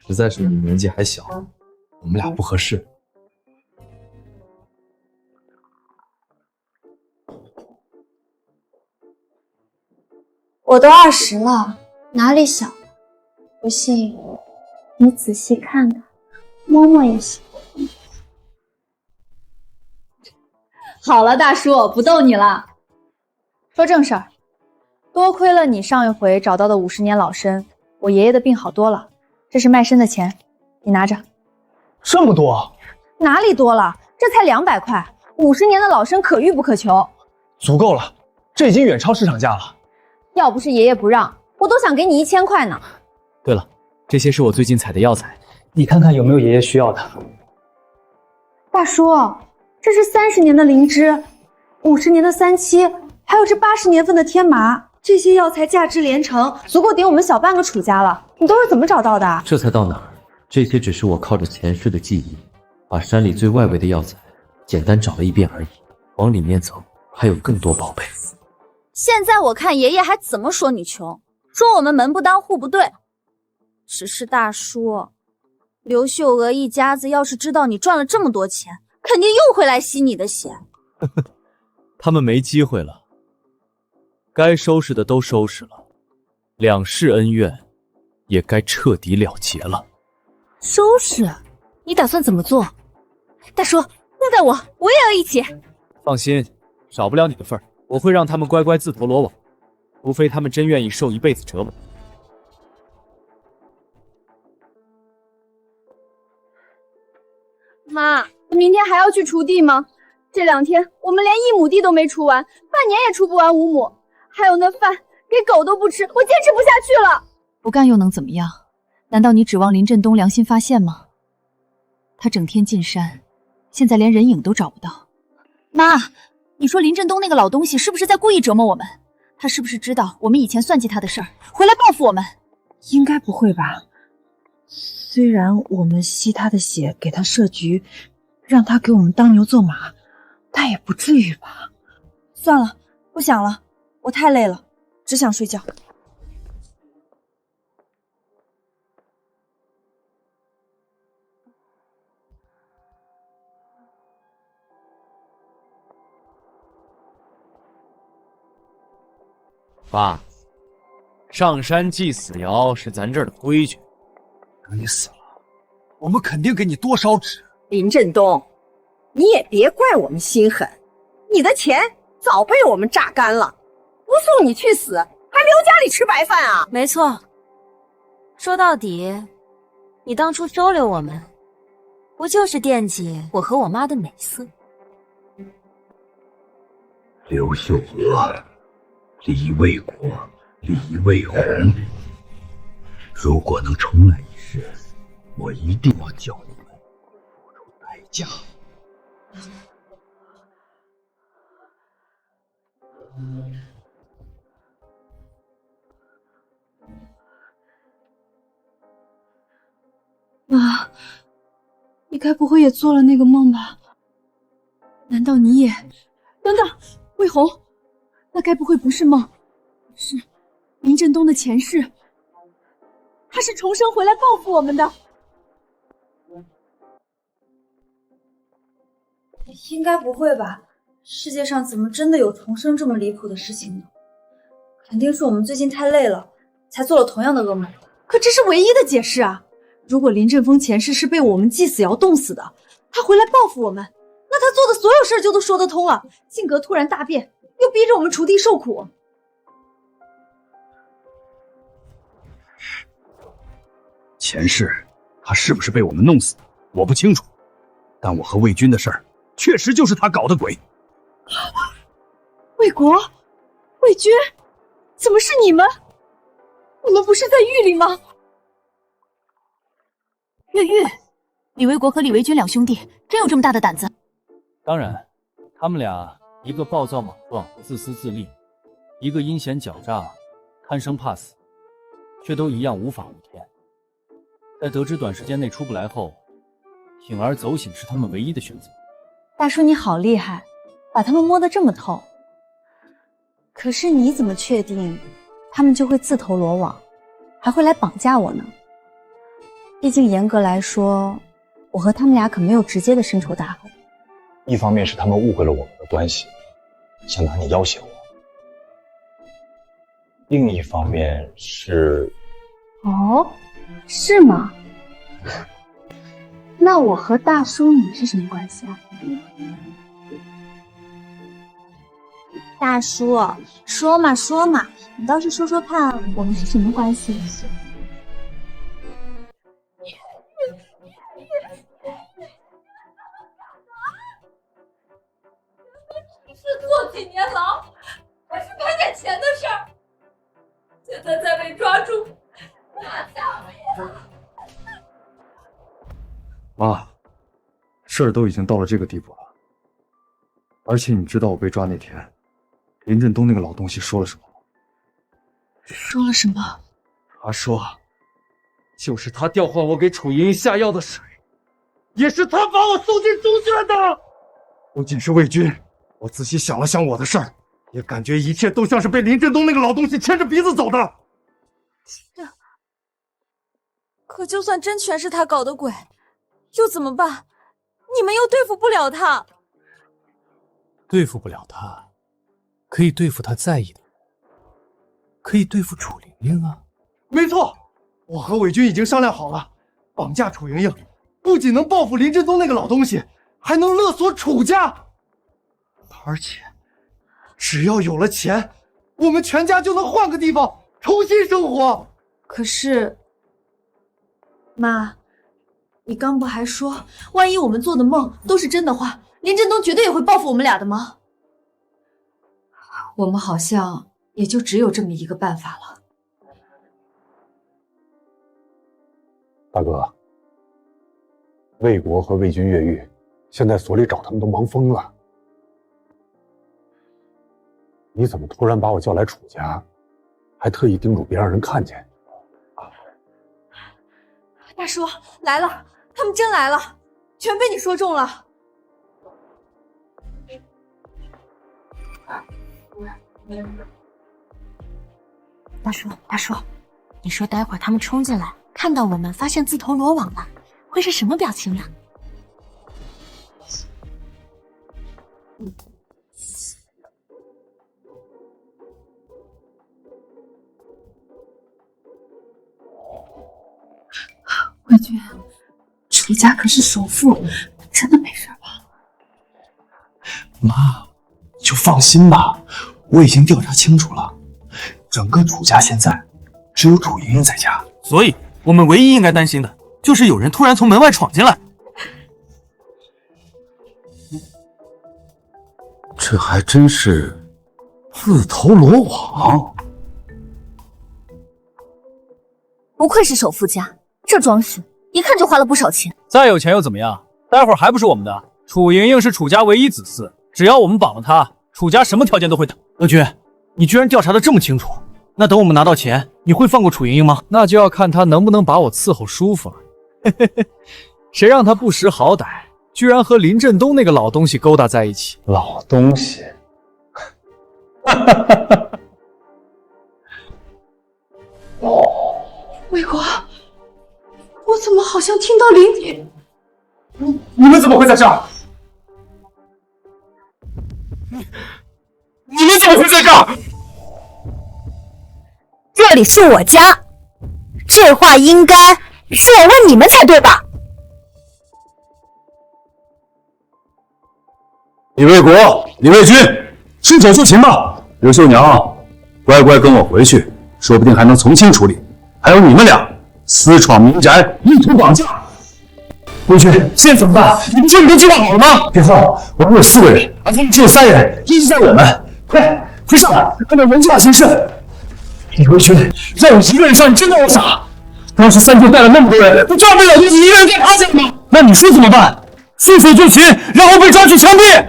实在是你年纪还小，我们俩不合适。我都20了，哪里小？不信你仔细看看，摸摸也行。好了，大叔，不逗你了。说正事儿，多亏了你上一回找到的50年老参，我爷爷的病好多了。这是卖参的钱，你拿着。这么多？哪里多了？这才200块，50年的老参可遇不可求。足够了，这已经远超市场价了。要不是爷爷不让，我都想给你1000块呢。对了，这些是我最近采的药材，你看看有没有爷爷需要的。大叔，这是30年的灵芝，50年的三七，还有这80年份的天麻，这些药材价值连城，足够顶我们小半个楚家了。你都是怎么找到的？这才到哪儿？这些只是我靠着前世的记忆，把山里最外围的药材简单找了一遍而已。往里面走，还有更多宝贝。现在我看爷爷还怎么说你穷，说我们门不当户不对。只是大叔，刘秀娥一家子要是知道你赚了这么多钱，肯定又会来吸你的血。他们没机会了，该收拾的都收拾了，两世恩怨也该彻底了结了。收拾？你打算怎么做？大叔，带带我，我也要一起。放心，少不了你的份儿。我会让他们乖乖自投罗网，除非他们真愿意受一辈子折磨。妈，明天还要去锄地吗？这2天我们连1亩地都没锄完，半年也锄不完5亩。还有那饭给狗都不吃，我坚持不下去了。不干又能怎么样？难道你指望林振东良心发现吗？他整天进山，现在连人影都找不到。妈，你说林振东那个老东西是不是在故意折磨我们？他是不是知道我们以前算计他的事儿，回来报复我们？应该不会吧？虽然我们吸他的血给他设局，让他给我们当牛做马，但也不至于吧？算了，不想了，我太累了，只想睡觉。爸，上山祭死爻是咱这儿的规矩。等你死了，我们肯定给你多烧纸。林振东，你也别怪我们心狠，你的钱早被我们榨干了，不送你去死，还留家里吃白饭啊？没错，说到底，你当初收留我们，不就是惦记我和我妈的美色？刘秀娥，李卫国，李卫红，如果能重来一世，我一定要叫你们付出代价。妈，你该不会也做了那个梦吧？难道你也……等等，魏红，那该不会不是梦，是林振东的前世，他是重生回来报复我们的。应该不会吧？世界上怎么真的有重生这么离谱的事情呢？肯定是我们最近太累了，才做了同样的噩梦。可这是唯一的解释啊！如果林振峰前世是被我们祭死瑶冻死的，他回来报复我们，那他做的所有事就都说得通了。性格突然大变，又逼着我们锄地受苦。前世他是不是被我们弄死的，我不清楚，但我和魏军的事儿，确实就是他搞的鬼。魏国、魏军，怎么是你们？你们不是在狱里吗？越狱！李卫国和李维军两兄弟真有这么大的胆子？当然，他们俩一个暴躁莽撞、自私自利，一个阴险狡诈、贪生怕死，却都一样无法无天。在得知短时间内出不来后，铤而走险是他们唯一的选择。大叔你好厉害，把他们摸得这么透。可是你怎么确定他们就会自投罗网，还会来绑架我呢？毕竟严格来说，我和他们俩可没有直接的深仇大恨。一方面是他们误会了我们的关系，想拿你要挟我；另一方面是……哦，是吗？那我和大叔你是什么关系啊？大叔，说嘛说嘛，你倒是说说看，我们是什么关系？是坐几年牢，还是赔点钱的事儿？现在再被抓住，那下面……妈，事儿都已经到了这个地步了，而且你知道我被抓那天，林振东那个老东西说了什么吗？说了什么？他说，就是他调换我给楚莹莹下药的水，也是他把我送进中学的。不仅是魏军，我仔细想了想我的事儿，也感觉一切都像是被林振东那个老东西牵着鼻子走的。可就算真全是他搞的鬼，又怎么办？你们又对付不了他。对付不了他，可以对付他在意的人，可以对付楚玲玲啊。没错，我和伪军已经商量好了，绑架楚莹莹，不仅能报复林振东那个老东西，还能勒索楚家。而且，只要有了钱，我们全家就能换个地方重新生活。可是，妈，你刚不还说，万一我们做的梦都是真的话，林振东绝对也会报复我们俩的吗？我们好像也就只有这么一个办法了。大哥，魏国和魏军越狱，现在所里找他们都忙疯了。你怎么突然把我叫来楚家，还特意叮嘱别让人看见？大叔来了，他们真来了，全被你说中了。大叔，你说待会儿他们冲进来，看到我们发现自投罗网了，会是什么表情呢？魏军，楚家可是首富，真的没事吧？妈，你就放心吧，我已经调查清楚了，整个楚家现在只有楚莹莹在家，所以我们唯一应该担心的就是有人突然从门外闯进来。这还真是自投罗网。不愧是首富家，这装饰一看就花了不少钱。再有钱又怎么样？待会儿还不是我们的。楚莹莹是楚家唯一子嗣，只要我们绑了她，楚家什么条件都会等。德军，你居然调查得这么清楚，那等我们拿到钱，你会放过楚莹莹吗？那就要看她能不能把我伺候舒服了。谁让她不识好歹，居然和林振东那个老东西勾搭在一起。老东西，魏国，我怎么好像听到林……你们怎么会在这儿？你们怎么会在这儿？这里是我家，这话应该是我问你们才对吧？李卫国、李卫军，伸手就擒吧！刘秀娘，乖乖跟我回去，说不定还能从轻处理。还有你们俩私闯民宅，意图绑架。魏军，现在怎么办？你不说你都计划好了吗？别慌，我们有4个人，而他们只有3人，依据在我们。快上来，按照人计划行事。李卫军，让我一个人上，你真当我傻？当时三舅带了那么多人，不就要被老东西一个人给趴下了吗？那你说怎么办？束手就擒，然后被抓去枪毙？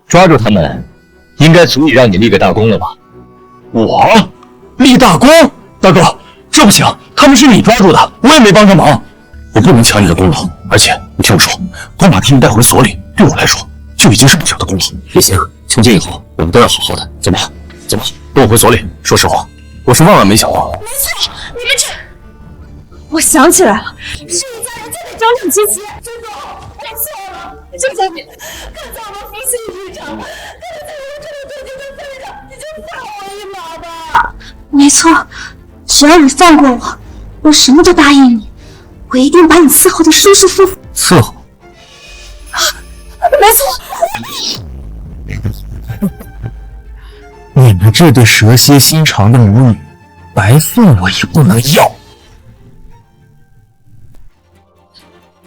抓住他们，应该足以让你立个大功了吧？我立大功？大哥，这不行，他们是你抓住的，我也没帮上忙，我不能抢你的功劳。而且你听我说，光把他们带回所里，对我来说就已经是不小的功劳。也行，从今以后我们都要好好的，怎么样？走吧，跟我回所里。说实话，我是万万没想到。没错，你们这……我想起来了，是你家人就得找你七七，真的，没错了，就在你，看在我们夫妻一场，看在我这么对你的份上，你就放我一马吧。没错，只要你放过我，我什么都答应你，我一定把你伺候的舒舒服服。伺候？没错。你们这对蛇蝎心肠的母女，白送我也不能要。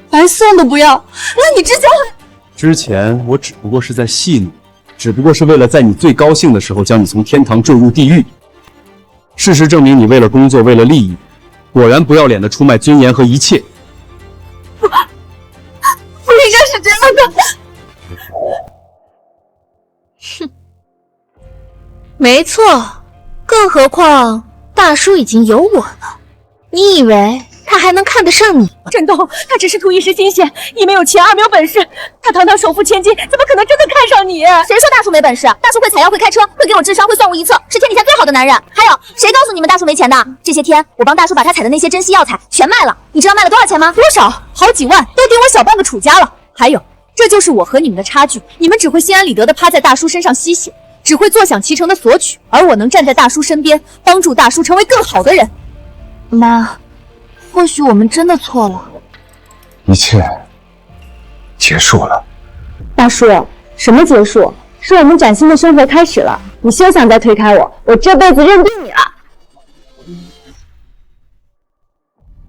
白送都不要，那你之前之前我只不过是在戏弄，只不过是为了在你最高兴的时候将你从天堂坠入地狱。事实证明，你为了工作，为了利益，果然不要脸的出卖尊严和一切。不应该是这样的。哼，没错，更何况大叔已经有我了，你以为他还能看得上你？振东，他只是图一时新鲜，一没有钱，二没有本事。他堂堂首富千金，怎么可能真的看上你？谁说大叔没本事？大叔会采药，会开车，会给我治伤，会算无一策，是天底下最好的男人。还有，谁告诉你们大叔没钱的？这些天我帮大叔把他采的那些珍稀药材全卖了，你知道卖了多少钱吗？多少？好几万，都顶我小半个楚家了。还有，这就是我和你们的差距，你们只会心安理得的趴在大叔身上吸血，只会坐享其成的索取，而我能站在大叔身边，帮助大叔成为更好的人。妈，或许我们真的错了。一切结束了。大叔，什么结束？是我们崭新的生活开始了。你休想再推开我，我这辈子认定你了。